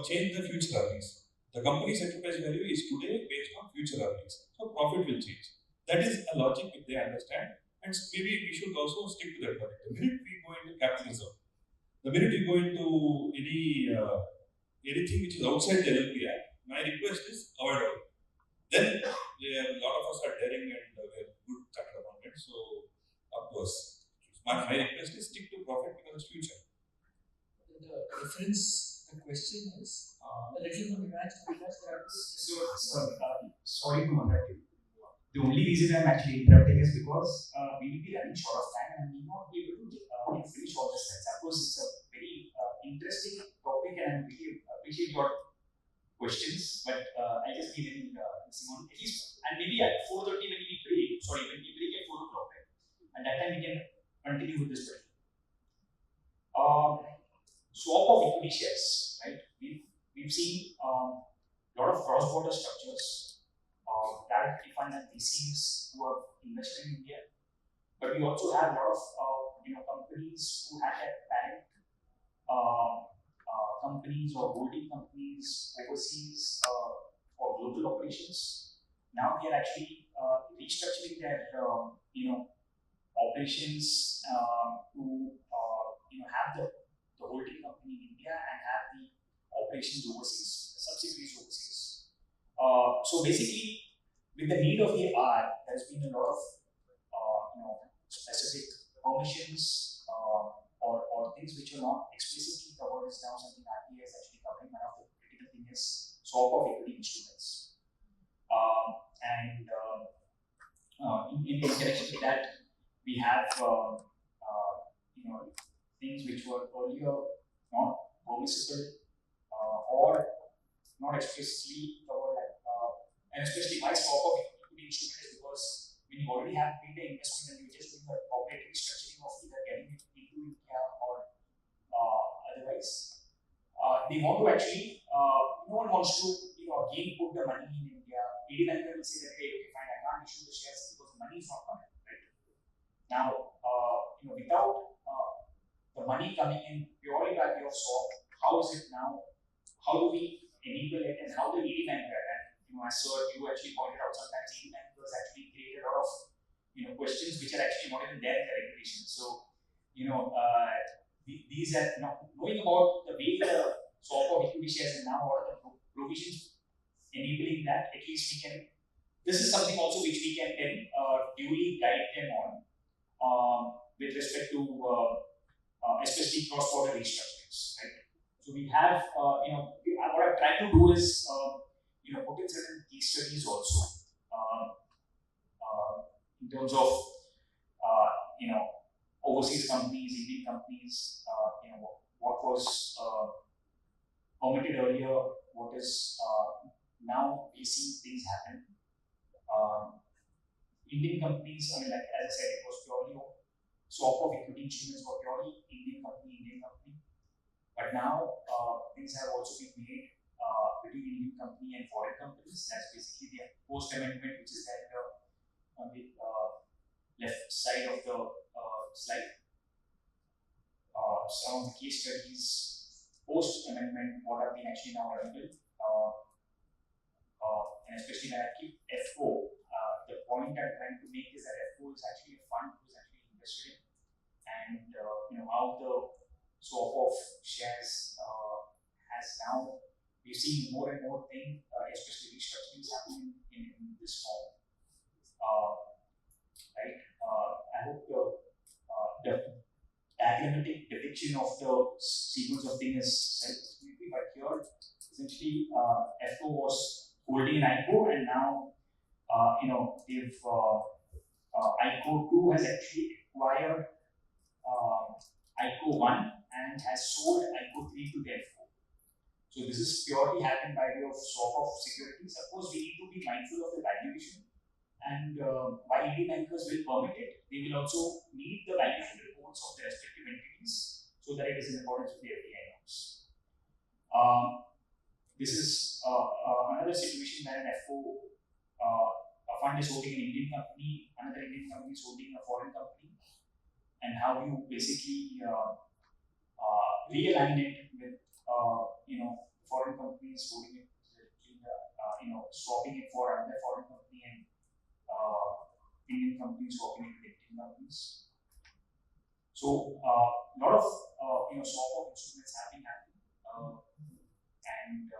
change the future earnings. The company's enterprise value is today based on future earnings, so profit will change. That is a logic if they understand, and maybe we should also stick to that logic. The minute we go into capitalism, the minute you go into anything which is outside the LLP Act, my request is avoidable. Then a lot of us are daring and we are good chartered accountants, so up to us. My request is stick to profit because it's future. The reference, the question is a little more nuanced because there are Sorry to interrupt you. The only reason I'm actually interrupting is because we will be running short of time and we will not be able to finish all the slides. Of course, it's a very interesting topic and I really appreciate your questions, but I just need listening on at least, and maybe at 4:30 when we break, when we break at 4 o'clock, right? And that time we can continue with this question. Swap of equity shares, right? We've seen a lot of cross-border structures, direct fund and VCs who have invested in India, but we also have a lot of companies who had their parent companies or holding companies overseas for global operations. Now they are actually restructuring their operations to have the holding company in India and have the operations overseas, the subsidiaries overseas. So basically, with the need of the hour, there's been a lot of specific permissions or things which are not explicitly covered is now something RBI is actually covering. One of the critical thing is swap of equity instruments. In connection with that, we have things which were earlier not permissible or not explicitly covered, and especially why swap of equity instrument is because when you already have made the investment and you're just doing the corporate restructuring of either getting it into India or otherwise, they want to actually, no one wants to, again put the money in India. AD banker will say that, hey, okay, fine, I can't issue the shares because the money is not coming, right? Now, without the money coming in purely by way of swap, how is it now? How do we enable it, and how the AD banker, and as sir, you actually pointed out, sometimes AD bankers actually create a lot of questions which are actually not even there in the regulation. So these are knowing about the way the swap of equity shares and now what are the provisions enabling that, at least we can. This is something also which we can then duly guide them on with respect to especially cross-border restructurings, right? So we have, what I've tried to do is, put in certain case studies also in terms of, overseas companies, Indian companies, what was permitted earlier, what is now we see things happen. Indian companies, I mean, like as I said, it was purely swap of equity instruments were purely Indian company. But now things have also been made between Indian company and foreign companies. That's basically the post amendment, which is there on the left side of the slide. Some of the case studies post amendment, what have been actually now available, and especially when I keep FO. The point I'm trying to make is that FO is actually a fund which is actually invested in, and how the swap of shares has now, we're seeing more and more things, especially restructurings happening in this form. Right? I hope the diagrammatic depiction of the sequence of things is self-explanatory, but here essentially FO was holding an ICO, and now they've ICO 2 has actually acquired ICO 1 and has sold ICO 3 to the FO. So this is purely happened by way of swap of securities. Of course, we need to be mindful of the valuation, and while AD bankers will permit it, they will also need the valuation reports of the respective entities so that it is in accordance with the FDI norms. This is another situation where an FO, a fund is holding an Indian company, another Indian company is holding a foreign company, and how you basically realign it with foreign companies holding it directly, swapping it for another foreign company, and Indian companies swapping it with Indian companies. So a lot of swap of instruments have been happening, and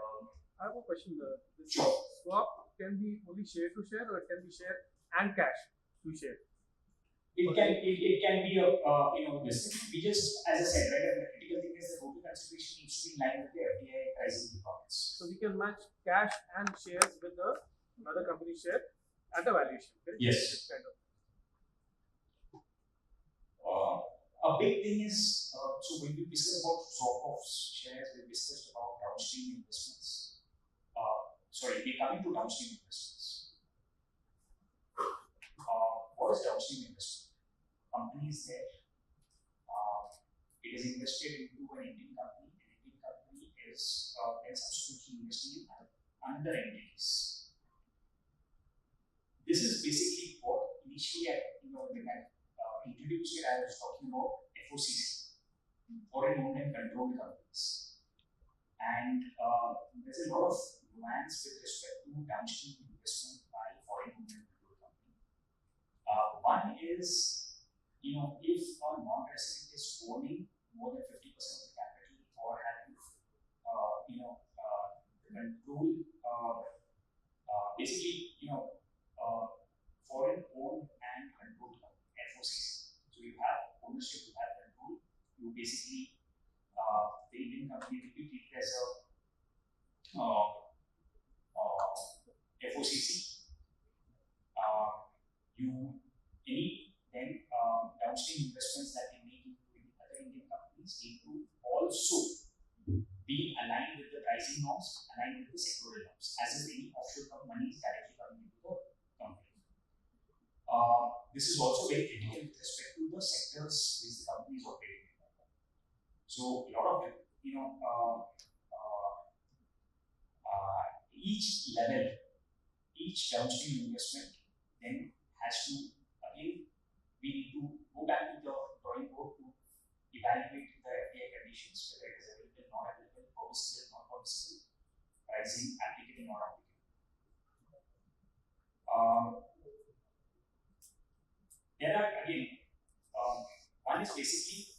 I have a question. This Sure. swap can be only share to share, or it can be share and cash to share. it can be a this thing. We just, as I said, right, the critical thing is the total consideration needs to be in line with the FDI pricing requirements. So we can match cash and shares with the another company share at a valuation. Correct? Yes. It's kind of. A big thing is, so when we discuss about swap of shares, we discussed about downstream investments. We're coming to downstream investments. What is downstream investment? Company is there. It is invested into an Indian company. An Indian company is then subsequently investing in other entities. This is basically what initially when I introduced it, I was talking about FOCC, foreign owned and controlled companies. And there's a lot of nuance with respect to downstream investment by foreign owned and controlled company. One is, if a non-resident is owning more than 50% of the capital or having, the control, basically, foreign owned and controlled company, FOCs. So you have ownership, you have control. You basically, the Indian company will be treated as a FOCC. Downstream investments that they make into other Indian companies need to also be aligned with the pricing norms, aligned with the sectoral norms, as if any offshore money is directly coming into the company. This is also very critical with respect to the sectors which the company is operating in. So a lot of each level, each downstream investment then has to, again, we need to go back to the drawing board to evaluate the FDI conditions, whether it is available, not available, permissible, not permissible, pricing, applicable, not applicable. There are, again, one is basically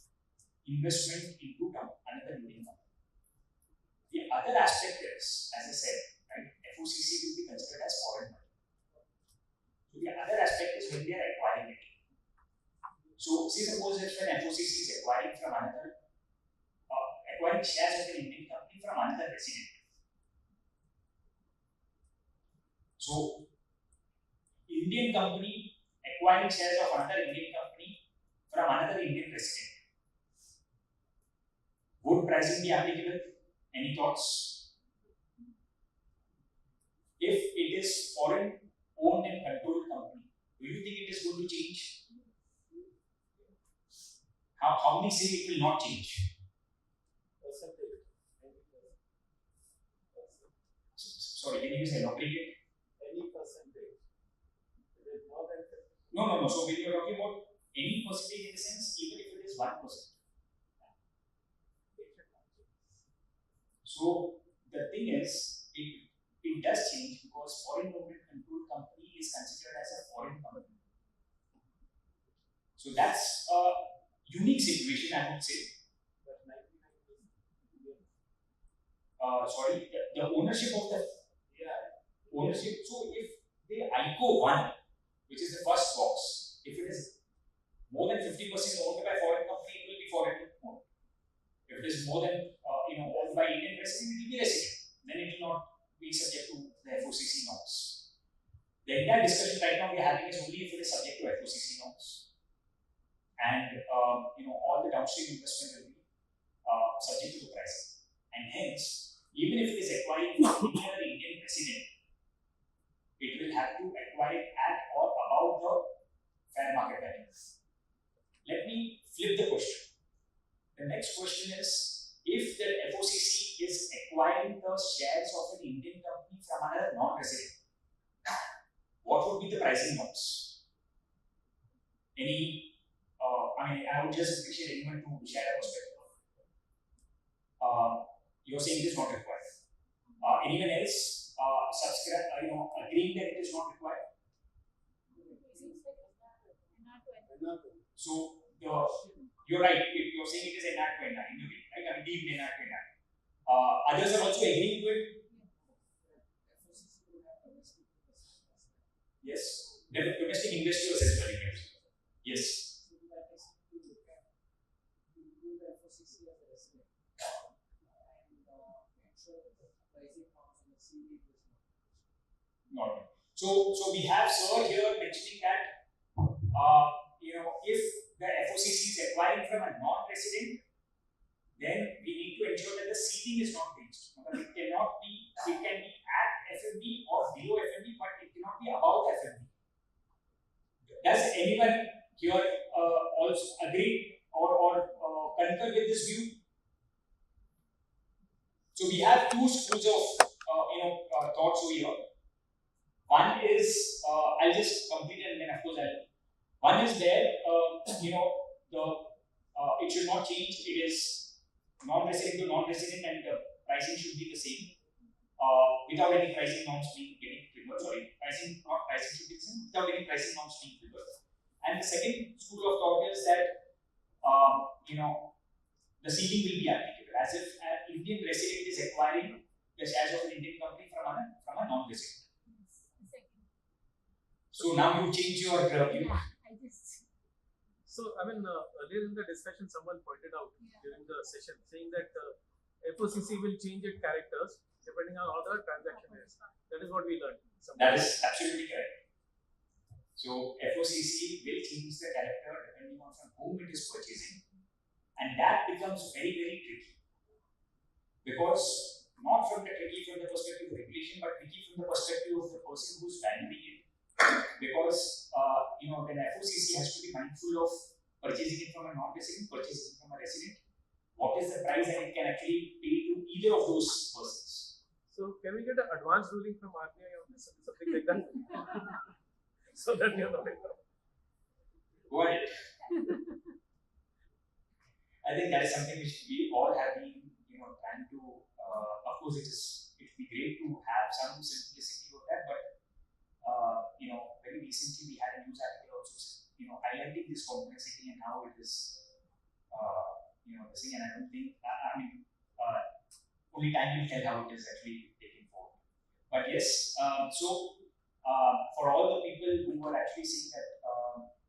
investment into another Indian company. The other aspect is, as I said, right, FOCC will be considered as foreign money. So the other aspect is when they are acquiring it. So, say suppose if an FOCC is acquiring from another, acquiring shares of an Indian company from another resident. So, Indian company acquiring shares of another Indian company from another Indian resident. Would pricing be applicable? Any thoughts? If it is foreign owned and controlled company, do you think it is going to change? How many say it will not change? Percentage. Sorry, can you just elaborate it? Any percentage. It is more than 50. No. So when you're talking about any percentage in the sense, even if it is 1%. So the thing is, it does change because foreign owned and controlled company is considered as a foreign company. So that's a unique situation, I would say. But 99% Indian. The ownership of the ownership. So if the ICO 1, which is the first box, if it is more than 50% owned by foreign company, it will be foreign owned. If it is more than owned by Indian resident, it will be resident. Then it will not be subject to the FOCC norms. The entire discussion right now we are having is only if it is subject to FOCC norms. And all the downstream investment will be subject to the pricing. And hence, even if it is acquiring from any other Indian resident, it will have to acquire it at or above the fair market value. Let me flip the question. The next question is, if the FOCC is acquiring the shares of an Indian company from another non-resident, what would be the pricing norms? I would just appreciate anyone to share a perspective. You're saying it is not required. Anyone else agreeing that it is not required? So you're right. You're saying it is NAT 29, right? I mean, deemed NAT 29. Others are also agreeing to it. Yes. Domestic investors as well. Yes. Not. So we have Sir here mentioning that if the FOCC is acquiring from a non-resident, then we need to ensure that the ceiling is not reached. It cannot be. It can be at FMB or below FMB, but it cannot be above FMB. Does anyone here also agree or concur with this view? So we have two schools of thoughts over here. One is I'll just complete and then of course one is there it should not change. It is non-resident to non-resident and the pricing should be the same without any pricing norms being triggered. Pricing should be the same without any pricing norms being triggered. And the second school of thought is that the ceiling will be applicable as if an Indian resident is acquiring the shares of an Indian company from a non-resident. So now you change your view. So, earlier in the discussion, someone pointed out during the session saying that FOCC will change its characters depending on how the transaction is. That is what we learned. That is absolutely correct. So, FOCC will change the character depending on from whom it is purchasing, and that becomes very, very tricky. Because not tricky from the perspective of regulation, but tricky from the perspective of the person who's valuing it. Because then FOCC has to be mindful of purchasing it from a non-resident, purchasing it from a resident. What is the price that it can actually pay to either of those persons? So can we get an advance ruling from RBI on this, something like that? So that we are not in trouble. Go ahead. I think that is something which we all have been trying to. Of course, it would be great to have some simplicity of that, but very recently we had a news article also, highlighting this complexity and how it is, the thing. And I don't think, only time will tell how it is actually taken forward. But yes, for all the people who were actually saying that,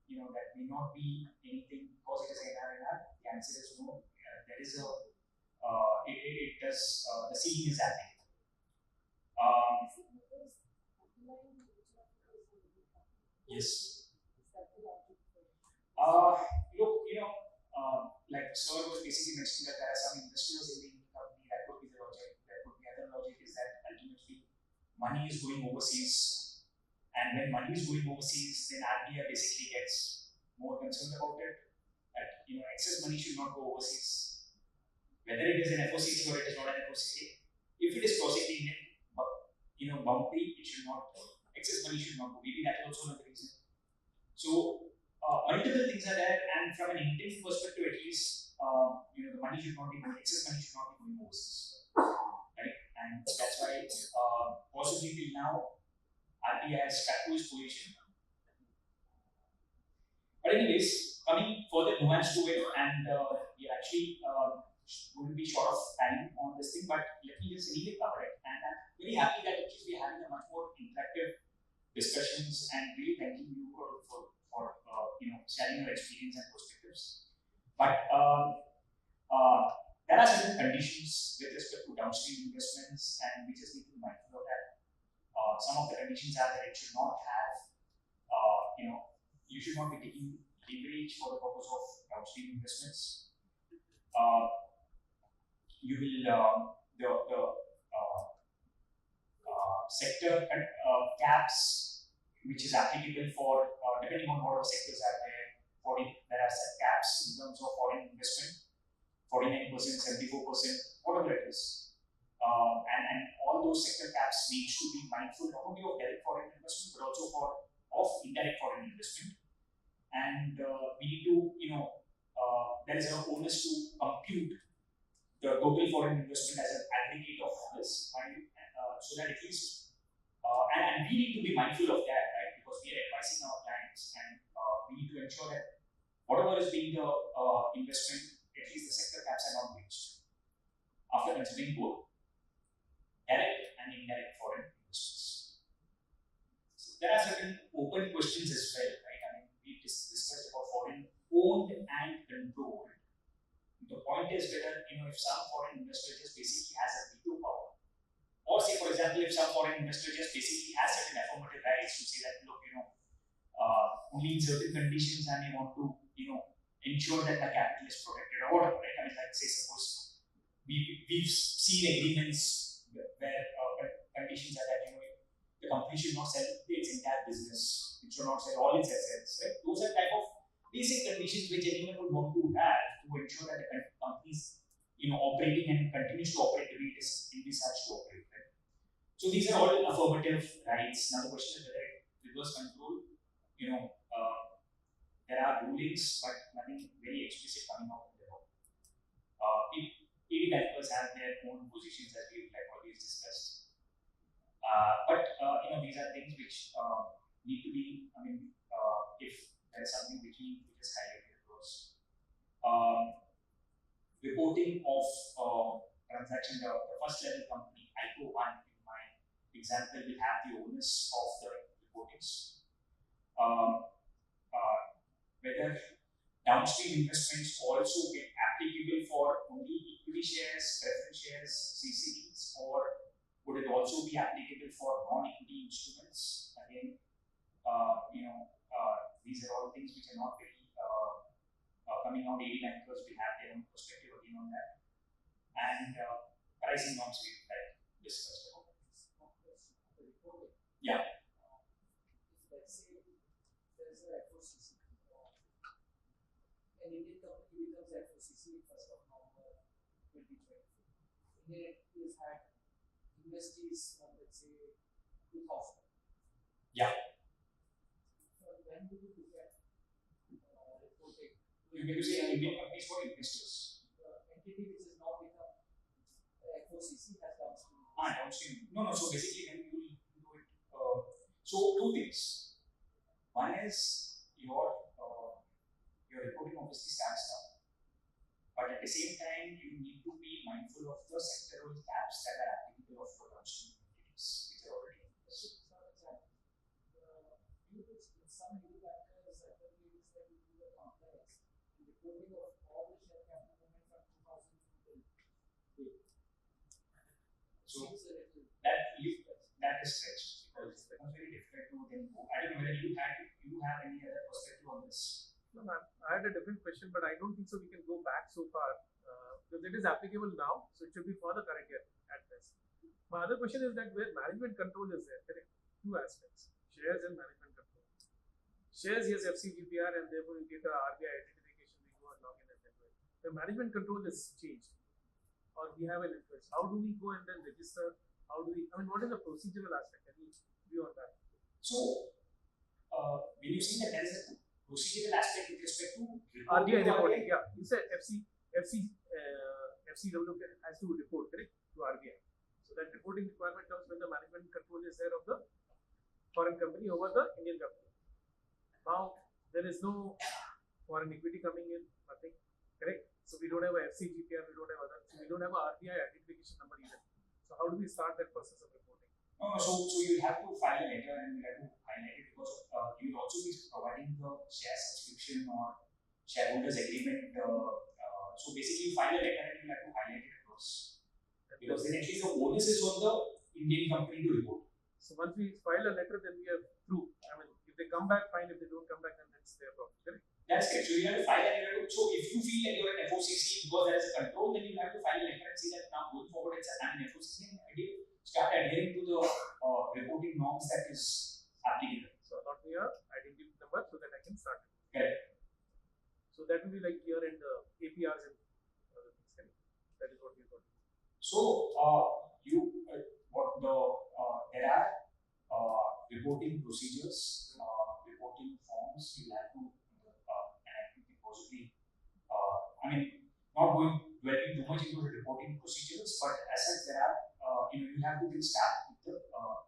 that may not be anything because it is NRNR, the answer is no. There is it does, the ceiling is applicable. Yes. Look, like Sir was basically mentioning that there are some investors in the company. That could be the logic. There could be other logic is that ultimately money is going overseas, and when money is going overseas, then RBI basically gets more concerned about it. That excess money should not go overseas, whether it is an FOCC or it is not an FOCC. If it is crossing the Indian, boundary, it should not. Excess money should not go. Maybe that is also another reason. So multiple things are there, and from an Indian perspective, at least, the money should not be going. Excess money should not be going overseas, right? And that's why possibly till now, RBI has stuck to its position. But anyways, coming further nuance to it, and we actually will be short of time on this thing, but let me just really cover it. And I'm very happy that we are having a much more interactive discussions, and really thanking you for sharing your experience and perspectives. But there are certain conditions with respect to downstream investments, and we just need to be mindful of that. Some of the conditions are that it should not have, you should not be taking leverage for the purpose of downstream investments. You will sector caps, which is applicable for depending on what sectors are there. There are set caps in terms of foreign investment, 49%, 74%, whatever it is. And all those sector caps need to be mindful not only of direct foreign investment but also of indirect foreign investment. And we need to, there is an onus to compute the total foreign investment as an aggregate of this, so that at least, and we need to be mindful of that, right? Because we are advising our clients, and we need to ensure that whatever is being the investment, at least the sector caps are not breached after considering both direct and indirect foreign investors. So there are certain open questions as well, right? I mean, we discussed about foreign owned and controlled. The point is whether, if some foreign investor just basically has a veto power, or say for example, if some foreign investor just basically has certain affirmative rights to say that, look, only in certain conditions I may want to, ensure that the capital is protected or whatever, right? I mean, like say suppose we've seen agreements where conditions are that, the company should not sell its entire business, it should not sell all its assets, right? Those are type of basic conditions which anyone would want to have to ensure that the company is, operating and continues to operate the way it is envisaged to operate, right? So these are all affirmative rights. Now the question is whether it reverse control, there are rulings, but nothing very explicit coming out of the law. ED bankers have their own positions as we've always discussed. But these are things which need to be, if there's something which is highlighted across. Reporting of transaction, the first level company, ICO 1 in my example, will have the onus of the reportings. Whether downstream investments also get applicable for only equity shares, preference shares, CCDs, or would it also be applicable for non-equity instruments? Again, these are all things which are not very coming out. AD bankers will have their own perspective again on that, and pricing norms we've discussed about. Yeah. Let's say there's a FOCC. An Indian company becomes FOCC 1st of November 2020. Indian entities had investees from, let's say, 2000. Yeah. So when do you look at reporting? You mean to say Indian companies for investors? The entity which has now become FOCC has downstream. Downstream. No. So basically, then you will do it. So two things. One is your reporting obviously starts now, but at the same time, you need to be mindful of the sectoral caps that are applicable for downstream entities which are already in place. Some new bankers is that you do the complex and reporting of all the share capital movement from 2000 to So that is stretched because it becomes very difficult to then go. I don't know whether you have any other perspective on this. No, I had a different question, but I don't think so. We can go back so far because it is applicable now, so it should be for the current year at best. My other question is that where management control is there, correct? Two aspects: shares and management control. Shares, yes, FCGPR, and therefore you get a RBI identification. We go and log in and then do it. The management control is changed, or we have an interest. How do we go and then register? How do we? I mean, what is the procedural aspect? Can you view on that? So, when you say that there is a procedural aspect with respect to RBI reporting, yeah. You said FCW has to report, correct, to RBI. So that reporting requirement comes when the management control is there of the foreign company over the Indian company. Now there is no foreign equity coming in, nothing, correct? So we don't have a FCGPR, we don't have other, so we don't have a RBI identification number either. So how do we start that process of reporting? So you have to file a letter and you have to highlight it because you will also be providing the share subscription or shareholders agreement. So basically, you file a letter and you have to highlight it across because then at least the onus is on the Indian company to report. So once we file a letter, then we are through. I mean, if they come back, fine. If they don't come back, then that's their problem, correct? That's correct. So you have to file a letter. So if you feel that you're an FOCC because there is a control, then you have to file a letter and say that now going forward I'm an FOCC and start adhering to the reporting norms that is applicable. So not me a identity number so that I can start it. Correct. So that will be like here in the APRs and other things, correct? That is what we got. So there are reporting procedures, reporting forms. You have to, and I think possibly, not going dwelling too much into the reporting procedures, but as such there are you have to then start with the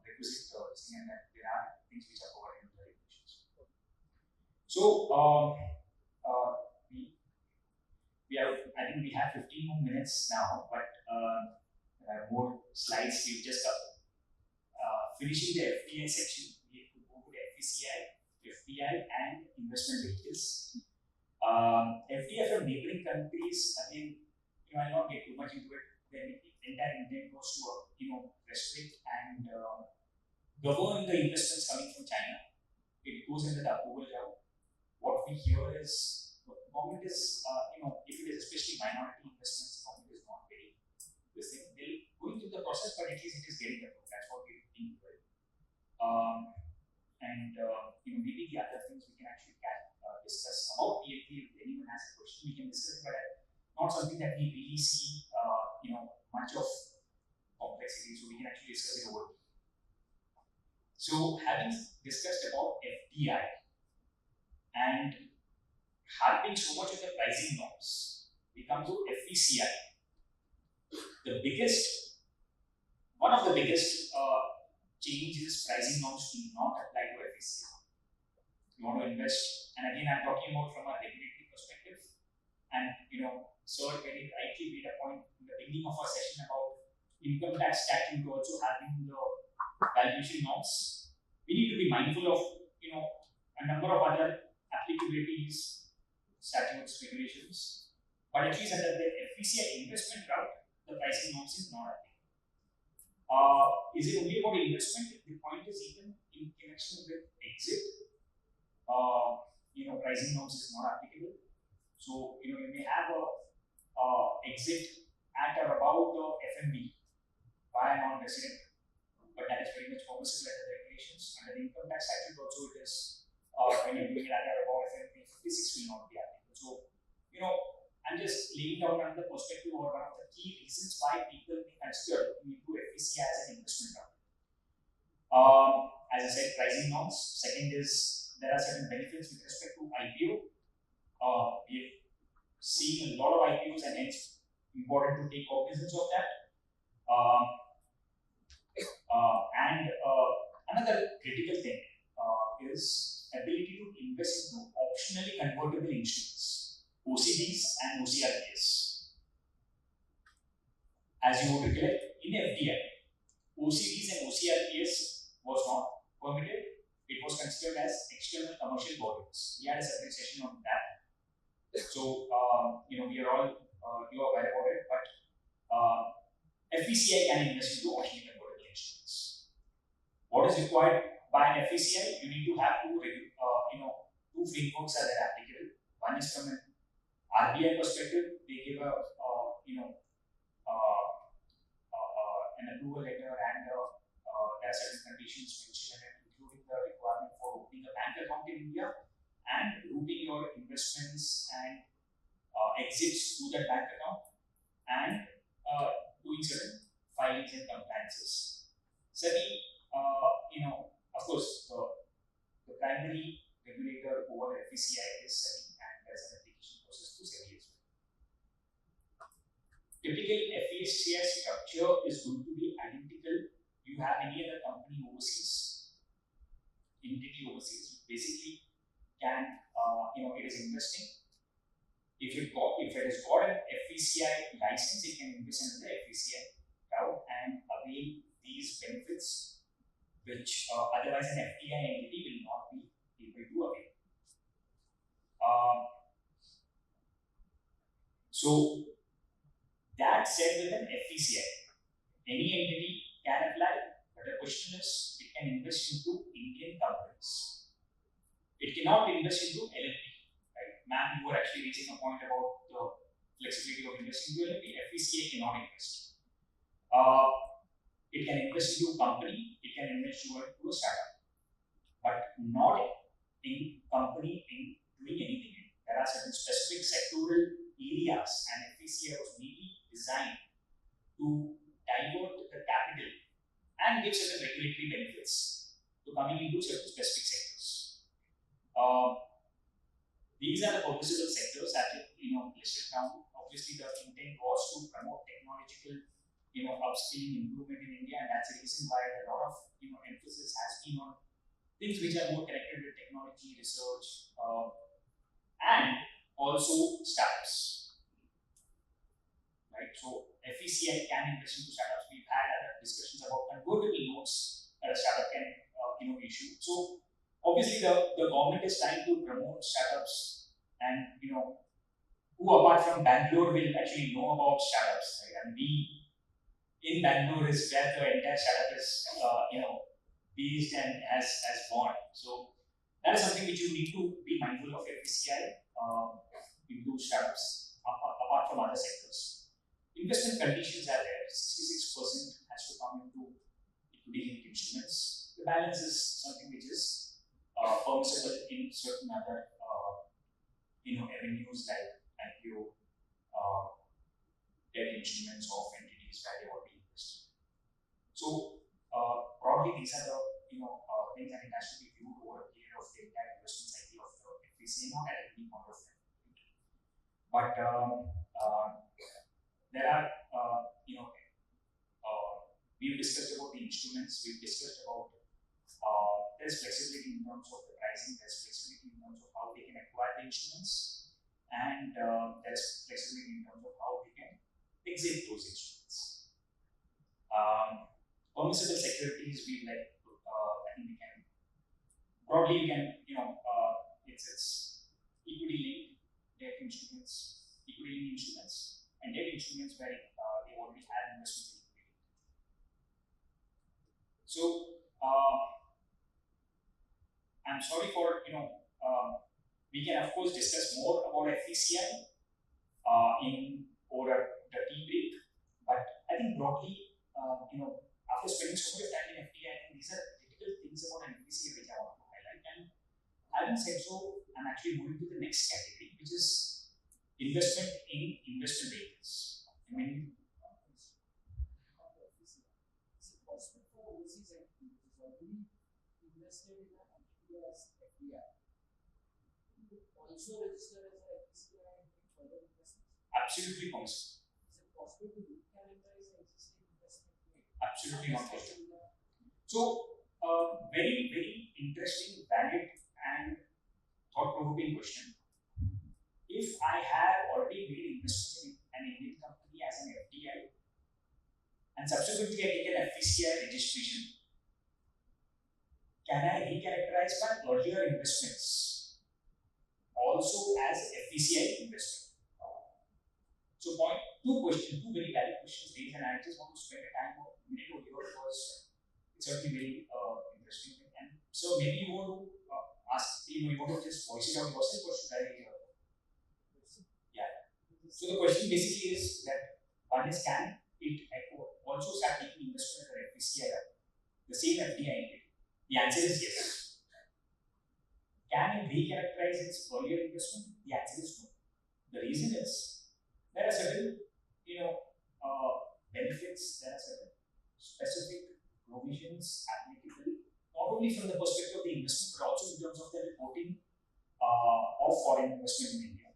requisite thing, and that there are things which are covered in the regulations. So we have, I think we have 15 more minutes now, but there are more slides. We've just finishing the FDI section. We have to go to the FPI, and investment vehicles. FDI from neighboring countries, again, I'll not get too much into it. The entire intent was to, restrict and govern the investments coming from China. It goes into the approval route. What we hear is the government is, if it is especially minority investments, the government is not very this thing. They're going through the process, but at least it is getting approved. That's what we're looking for. Maybe the other things we can actually discuss about PFP. If anyone has a question, we can discuss, but not something that we really see, much of complexity. So we can actually discuss it over. So having discussed about FDI and harping so much on the pricing norms, we come to FECI. One of the biggest changes pricing norms do not apply to FECI. You want to invest, and again, I'm talking about from a regulatory perspective. And Sir very rightly made a point in the beginning of our session about income tax statute also having the valuation norms. We need to be mindful of a number of other applicabilities, statutes, regulations. But at least under the FECI investment route, the pricing norms is not applicable. Is it only about investment? The point is even in connection with exit, pricing norms is not applicable. So you may have a exit at or about the FMB by a non-resident, but that is very much permissible under the regulations. Under the income tax statute also it is when you're doing it at or above FMB, 56 will not be applicable. So I'm just laying down another perspective or one of the key reasons why people may consider looking into FECI as an investment route. As I said, pricing norms. Second is there are certain benefits with respect to IPO. We've seen a lot of IPOs, and hence important to take cognizance of that. Another critical thing is ability to invest into optionally convertible instruments, OCDs and OCRPS. As you would recollect, in FDI, OCDs and OCRPS was not permitted. It was considered as external commercial borrowings. We had a separate session on that. So, we are all, you are aware about it, but FECI can invest into optionally convertible instruments. What is required by an FECI? You need to have two frameworks that are applicable. One is from an RBI perspective. They give an approval letter, and there are certain conditions mentioned, including the requirement for opening a bank account in India and routing your investments and exits to that bank account, and doing certain filings and compliances. SEBI, of course, the primary regulator over FECI is SEBI, and there's an application process to SEBI as well. Typical FECI structure is going to be identical. You have any other company overseas, entity overseas, basically can, it is investing. If it has got an FECI license, it can invest in the FECI route and avail these benefits, which otherwise an FDI entity will not be able to avail. So that said, with an FECI, any entity can apply, but the question is, it can invest into Indian companies. It cannot invest into LLP. Right? Ma'am, you were actually raising a point about the flexibility of investing into LLP. FECA cannot invest. It can invest into a company, it can invest into a startup, but not in company in doing anything. There are certain specific sectoral areas, and FECA was really designed to divert the capital and give certain regulatory benefits to coming into certain specific sectors. These are the permissible sectors that listed down. Obviously, the intent was to promote technological upskilling improvement in India, and that's the reason why a lot of emphasis has been on things which are more connected with technology, research, and also startups. Right? So FECI can invest into startups. We've had other discussions about convertible notes that a startup can issue. So obviously the government is trying to promote startups, and who apart from Bangalore will actually know about startups, right? And we in Bangalore is where the entire startup is based and has born. So that is something which you need to be mindful of FECI into startups apart from other sectors. Investment conditions are there. 66% has to come into equity-linked instruments. The balance is something which is permissible in certain other avenues like IPO, debt instruments of entities where they already invested. So broadly, these are the things, and it has to be viewed over a period of the entire investment cycle of the FECA, not at any point of time. But there are we've discussed about the instruments. We've discussed about there's flexibility in terms of the pricing. There's flexibility in terms of how they can acquire the instruments, and there's flexibility in terms of how they can exit those instruments. Permissible securities, we like. I think we can broadly it's equity linked debt instruments, equity linked instruments, and debt instruments where they already have investments in equity. So I'm sorry for we can of course discuss more about FECI in over the tea break, but I think broadly after spending so much time in FDI, I think these are critical things about an FECI which I want to highlight. And having said so, I'm actually moving to the next category, which is investment in investment vehicles. I mean, Is it possible for overseas entities which is already invested in an entity as FDI also register as an FECI and make further investments? absolutely possible. Is it possible to recharacterize an existing investment made? Absolutely not possible. So, very, very interesting, valid, and thought-provoking question. If I have already made investments in an Indian company as an FDI, and subsequently I take an FECI registration, can I recharacterize my earlier investments also as FECI investment? So, two very valid questions raised, and I just want to spend a minute over here because it's certainly very interesting. And so maybe you want to ask, you want to just voice it out yourself, or should I? Yeah. So the question basically is that one is, can it also start taking investment at FECI, the same FDI entity? The answer is yes. Can it recharacterize its earlier investment? The answer is no. The reason is there are certain benefits, there are certain specific provisions applicable not only from the perspective of the investment but also in terms of the reporting of foreign investment in India.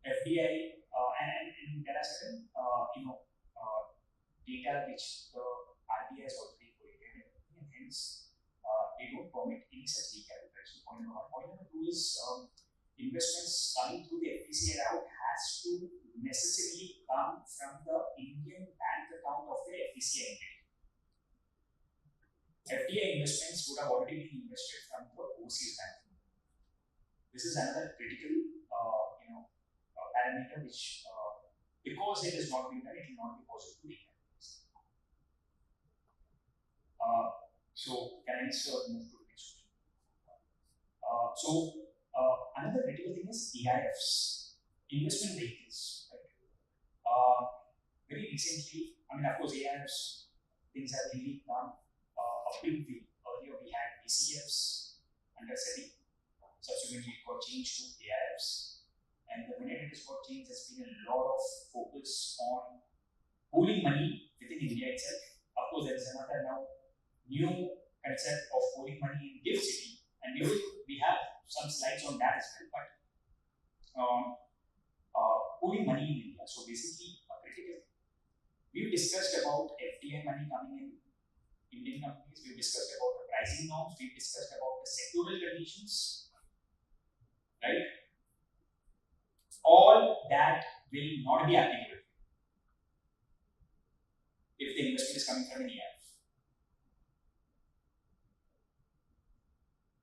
FDI and there are certain data which the RBI has already collected, and hence they don't permit any such recalibration. Point number one. Point number two is investments coming through the FECI route has to necessarily come from the Indian bank account of the FECI entity. FDI investments would have already been invested from the overseas bank. This is another critical parameter which, because it is not being done, it will not be possible to recognize. So can I just move to the next question? Another critical thing is AIFs, investment vehicles. Right? Very recently, I mean, of course, AIFs things have really gone a big way. Earlier, we had BCFs under SEBI. Subsequently, it got changed to AIFs. And the minute it has got changed, there's been a lot of focus on pooling money within India itself. Of course, there is another now new concept of pooling money in GIFT City, and we have some slides on that as well. But pooling money in India. So basically, a critical We've discussed about FDI money coming in Indian companies. We've discussed about the pricing norms. We've discussed about the sectoral conditions, right? All that will not be applicable if the investment is coming from an EIF.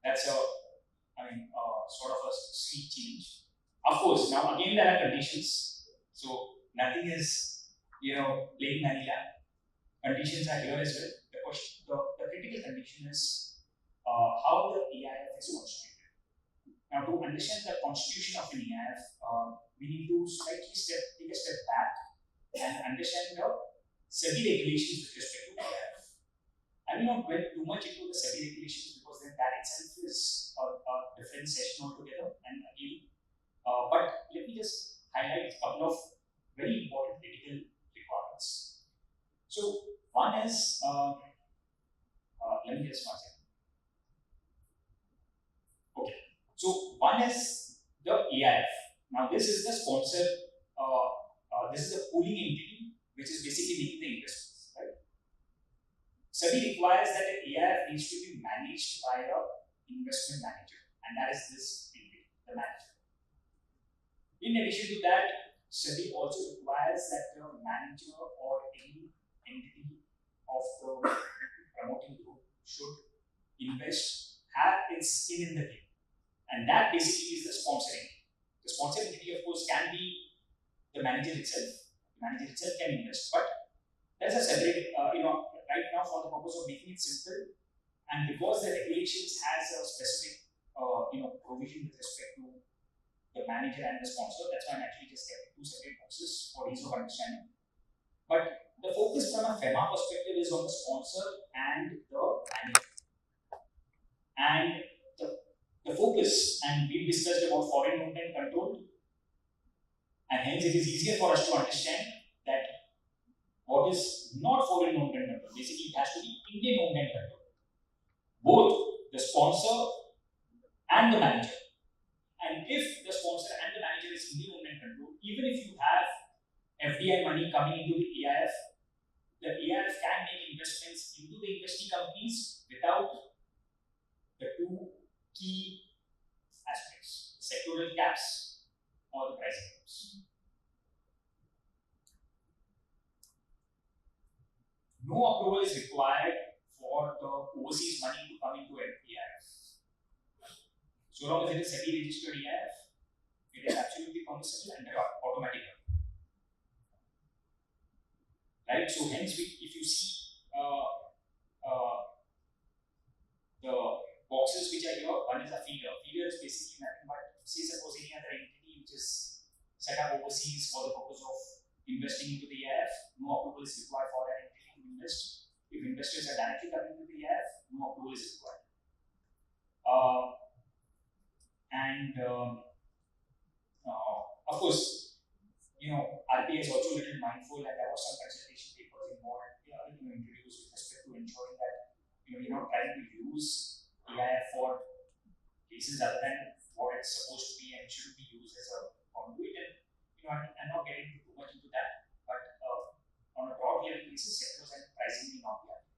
That's sort of a sweet change. Of course, now again there are conditions. So nothing is, plain vanilla. Conditions are here as well. The critical condition is how the EIF is constituted. Now, to understand the constitution of an EIF, we need to take a step back and understand the SEBI regulations with respect to EIF. I will not dwell too much into the SEBI regulations because then that itself is a different session altogether. And again, but let me just highlight a couple of very important critical requirements. So one is, let me just one second. Okay, so one is the EIF. Now this is the sponsor. This is the pooling entity which is basically making the investments, right? SEBI requires that the EIF needs to be managed by an investment manager, and that is this entity, the manager. In addition to that, SEBI also requires that the manager or any entity of the promoting group should have its skin in the game, and that basically is the sponsor entity. The sponsor entity, of course, can be the manager itself. The manager itself can invest, but that's a separate, right now for the purpose of making it simple, and because the regulations has a specific, provision with respect to the manager and the sponsor, that's why I'm actually just kept two separate boxes for ease of understanding. But the focus from a FEMA perspective is on the sponsor and the manager. And the focus, and we discussed about foreign movement control, and hence it is easier for us to understand that what is not foreign movement control. Basically, it has to be Indian movement control. Both the sponsor and the manager. And if the sponsor and the manager is Indian movement control, even if you have FDI money coming into the EIF can make investments into the investing companies without the two key aspects, the sectoral caps or the pricing caps. No approval is required for the overseas money to come into an EIF. So long as it is SEBI registered EIF, it is absolutely permissible and automatic. Right? So hence, if you see the boxes which are here, one is a feeder. Feeder is basically nothing but, say suppose any other entity which is set up overseas for the purpose of investing into the EIF, no approval is required for that entity to invest. If investors are directly coming into the EIF, no approval is required. Of course, RBI is also a little mindful, and there was some consultation papers involved, introduced with respect to ensuring that you're not trying to use EIF for cases other than what it's supposed to be and should be used as a conduit. And I'm not getting too much into that, but on a broad level basis, sectors and pricing may not be happening.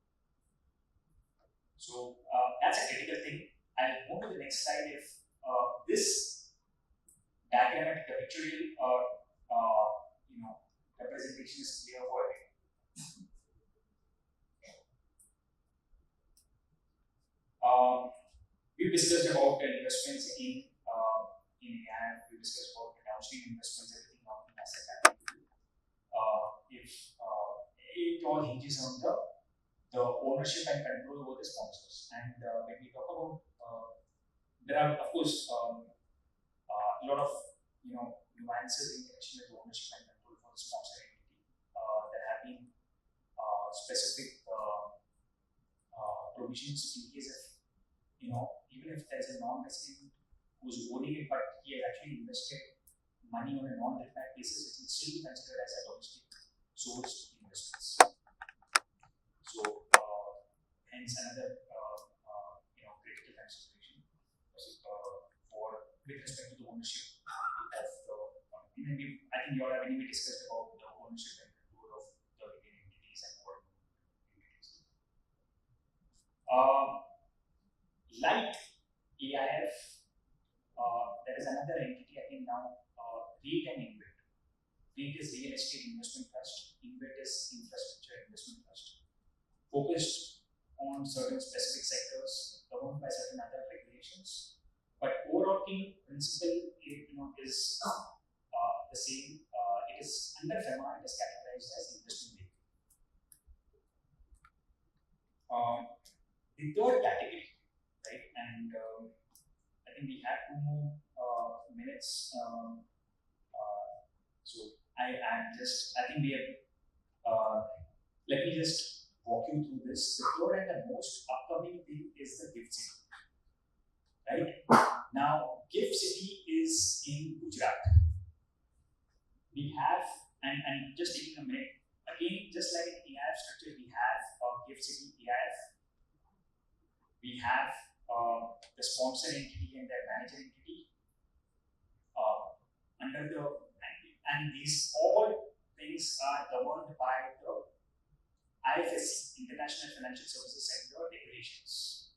So that's a critical thing. I'll move to the next slide if this diagrammatic pictorial representation is clear for everyone. We've discussed about the investments in EIF. We discussed about the downstream investments, everything on the asset capital. It all hinges on the ownership and control over the sponsors. And when we talk about, there are of course a lot of nuances in connection with ownership and control for the sponsor entity. There have been specific provisions in case of even if there's a non-resident who's owning it, but he has actually invested money on a non-definite basis, it will still be considered as a domestic sourced investments. So hence another critical consideration for with respect to the ownership of the. I think you all have anyway discussed about the ownership and control of the Like AIF, there is another entity again now, REIT and InvIT. REIT is Real Estate Investment Trust, InvIT is Infrastructure Investment Trust, focused on certain specific sectors, governed by certain other regulations. But overall principle, is the same. It is under FEMA. It is categorized as investment vehicle. The third category, right? And I think we have 2 more minutes. So I think we have. Let me just walk you through this. The third and the most upcoming thing is the gift city. Right now, gift city is in Gujarat. We have, and just taking a minute again, just like in AIF structure, we have gift city AIF. We have the sponsor entity and their manager entity under the, and these all things are governed by the IFSC, International Financial Services Center regulations.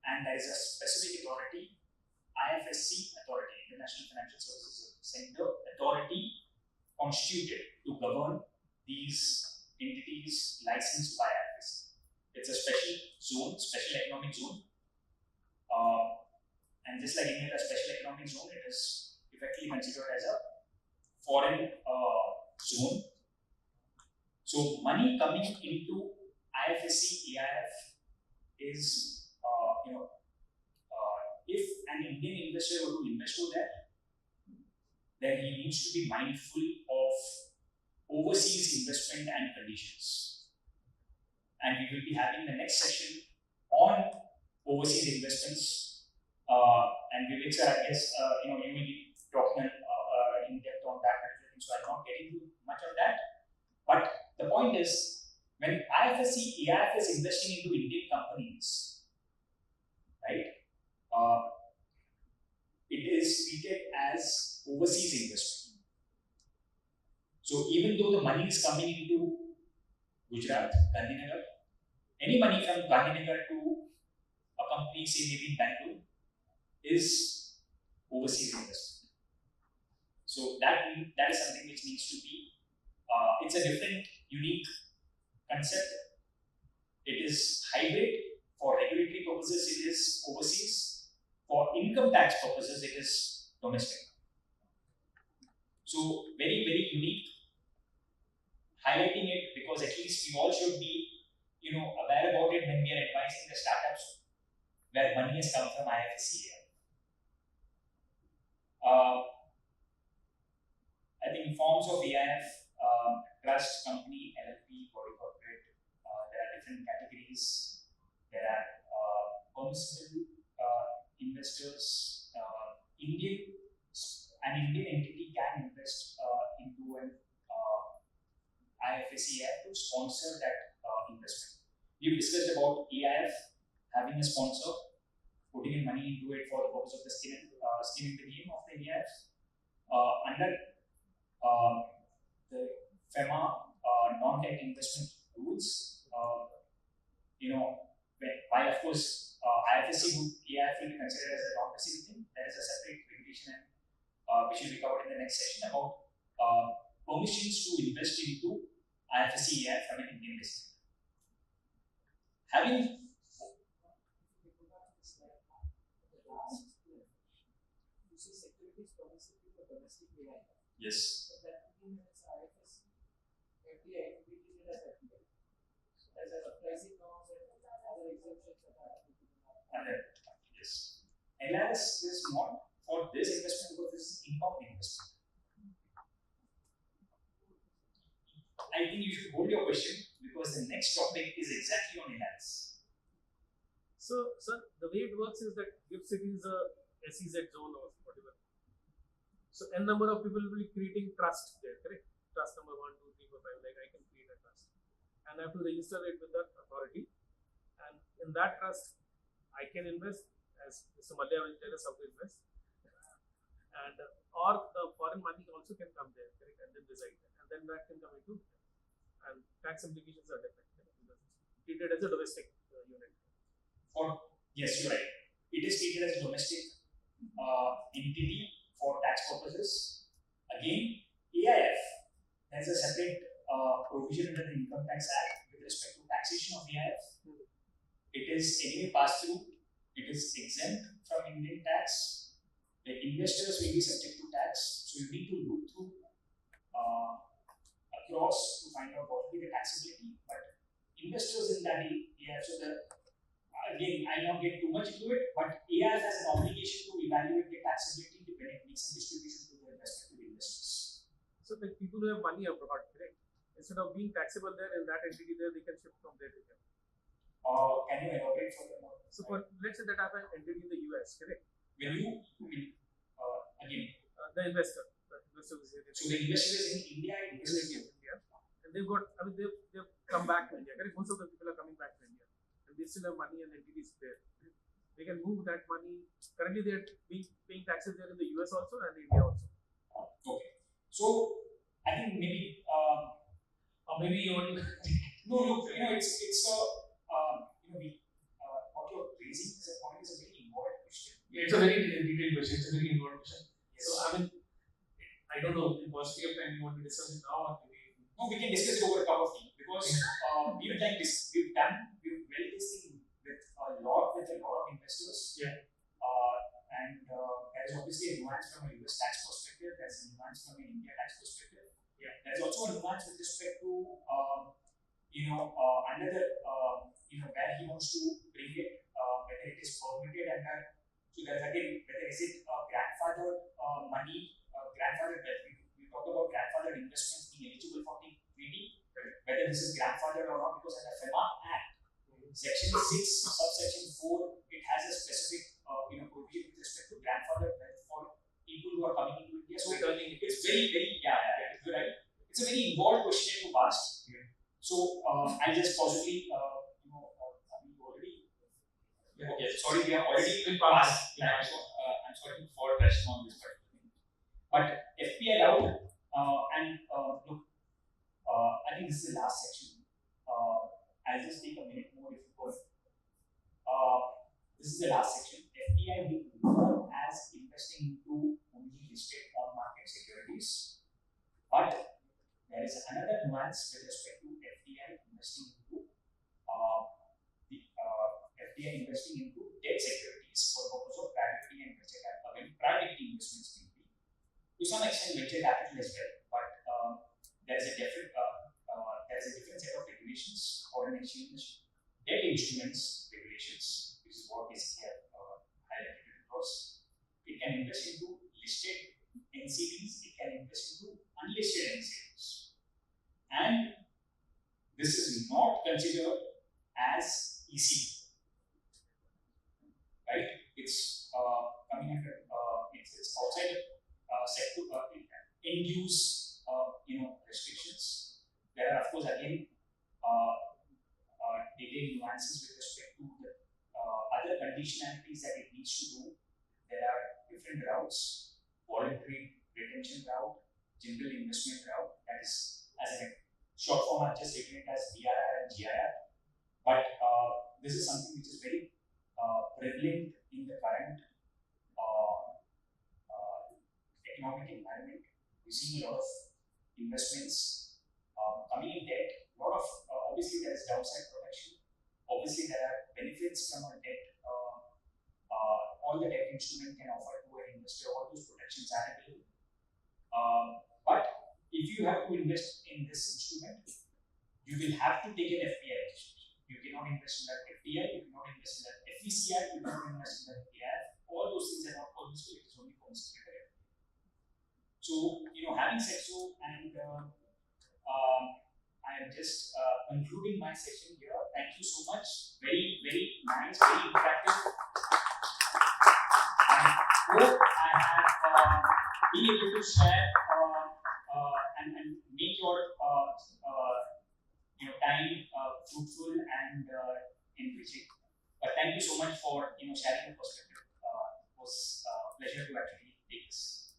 And there is a specific authority, IFSC authority, International Financial Services Center authority, constituted to govern these entities licensed by IFSC. It's a special zone, special economic zone. And just like any other special economic zone, it is effectively considered as a foreign zone. So money coming into IFSC, AIF is, if an Indian investor were to invest over there, then he needs to be mindful of overseas investment and conditions. And we will be having the next session on overseas investments. And Vivek sir, I guess you will be talking in depth on that particular thing, so I'm not getting into much of that. But the point is, when IFSC, AIF is investing into Indian companies, right? It is treated as overseas investment. So even though the money is coming into Gujarat, Gandhinagar, any money from Gandhinagar to a company, say maybe Bangalore, is overseas investment. So that is something which needs to be, it's a different, unique concept. It is hybrid. For regulatory purposes, it is overseas. For income tax purposes, it is domestic. So very, very unique. Highlighting it because at least we all should be, aware about it when we are advising the startups where money has come from IFSC. I think forms of AIF, trust, company, LLP, body corporate, there are different categories. There are permissible investors. An Indian entity can invest into an IFSC to sponsor that investment. We've discussed about AIF having a sponsor, putting in money into it for the purpose of the skin in the game of the AIF. Under the FEMA non-tech investment rules, while of course IFSC AIF will be considered as a non-passive thing, there is a separate regulation which will be covered in the next session about permissions to invest into IFSC AIF from an Indian basis. Having yes. So that means it's IFSC, FDI, we treat it as FDI. So there's a pricing norms and other exemptions that are applicable. Yes. LRS is not for this investment because this is income investment. I think you should hold your question because the next topic is exactly on LRS. So, sir, the way it works is that gift city is a SEZ zone or whatever. So, n number of people will be creating trust there, correct? Trust number 1, 2, 3, 4, 5. Like I can create a trust, and I have to register it with that authority. And in that trust, I can invest, as Mr. Malya will tell us how to invest, and or the foreign money also can come there, correct, and then reside there, and then that can come into, and tax implications are different, because it's treated as a domestic unit. Yes, you're right. It is treated as a domestic entity for tax purposes. Again, AIF, there's a separate provision under the Income Tax Act with respect to taxation of AIF. It is anyway passed through, it is exempt from Indian tax. The investors will be subject to tax, so you need to look through across to find out what will be the taxability. But investors in that AIF, so again, I'll not get too much into it, but AIF has an obligation to evaluate the taxability depending on mix and distribution to the respective investors. So like people who have money abroad, correct? Instead of being taxable there in that entity there, they can shift from there to here. Can you elaborate further more? So for let's say that I have an entity in the US, correct? When you again, The investor is here. so the investor is in India, India, and they've got. I mean, they've come back to India. Correct? Most of the people are coming back to India, and they still have money and entities there. They can move that money. Currently, they are paying taxes there in the US also and India also. Okay. So I think maybe maybe you want to no, look, it's what you're raising as a point is a very important question. Yeah, it's a very detailed question. It's a very important question. Yes. So I mean, I don't know. In paucity of time, you want to discuss it now or maybe? No, we can discuss it over a cup of tea because we've done this. We've built this thing with a lot of investors. Yeah. And there is obviously a nuance from a US tax perspective. There's a nuance from an India tax perspective. Yeah. There's also a nuance with respect to under the where he wants to bring it, whether it is permitted under. So there's again whether is it grandfathered money, grandfathered wealth. We talked about grandfathered investments being eligible for the treaty, whether this is grandfathered or not, because under FEMA Act, Section 6, subsection 4, it has a specific provision with respect to grandfathered wealth for people who are coming into India. So it's very, very you're right. It's a very involved question to ask. Yeah. So I just possibly already. Yeah. Okay, sorry, we have already been passed. Yeah, so I'm sorry for touching on this particular thing. But FPI out and look, I think this is the last section. I'll just take a minute more if you could. This is the last section. FPI will move as investing into only listed on market securities. But there is another nuance with respect to FDI investing into FDI investing into debt securities for purpose of private equity and venture capital. Again, private equity investments will be to some extent venture capital as well, but there is a different set of regulations. Foreign exchange debt instruments regulations, which is what is here highlighted across. It can invest into listed NCDs, it can invest into unlisted NCDs, and this is not considered as ECB, right? It's coming under it's outside sector end use restrictions. There are of course again detailed nuances with respect to the other conditionalities that it needs to do. There are different routes: voluntary retention route, general investment route. That is, as a short form, I've just written it as BRR and GIR. But this is something which is very prevalent in the current economic environment. We're seeing a lot of investments coming in debt. A lot of obviously there is downside protection. Obviously there are benefits from a debt. All the debt instrument can offer to an investor. All those protections are available. But if you have to invest in this instrument, you will have to take an FPI registration. You cannot invest in that FDI. You cannot invest in that FECI. You cannot invest in that AIF. All those things are not permissible. It is only permissible at FPI. So having said so, and I am just concluding my session here. Thank you so much. Very, very nice, very interactive. I hope I have been able to share and make your time fruitful and enriching. But thank you so much for sharing your perspective. It was a pleasure to actually take this.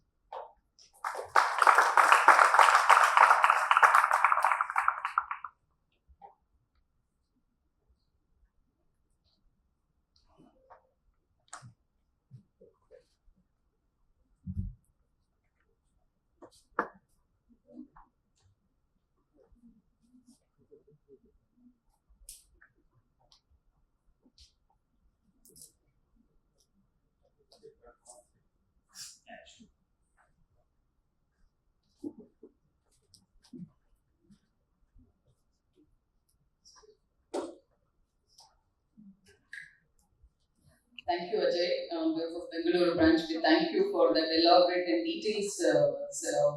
Thank you, Ajay. On behalf of Bengaluru branch, we thank you for that elaborate and details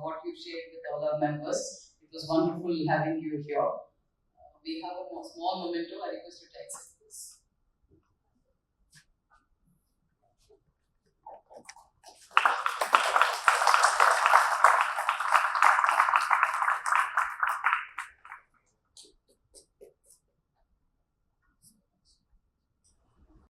what you shared with all our members. It was wonderful having you here. We have a small memento. I request you to exit.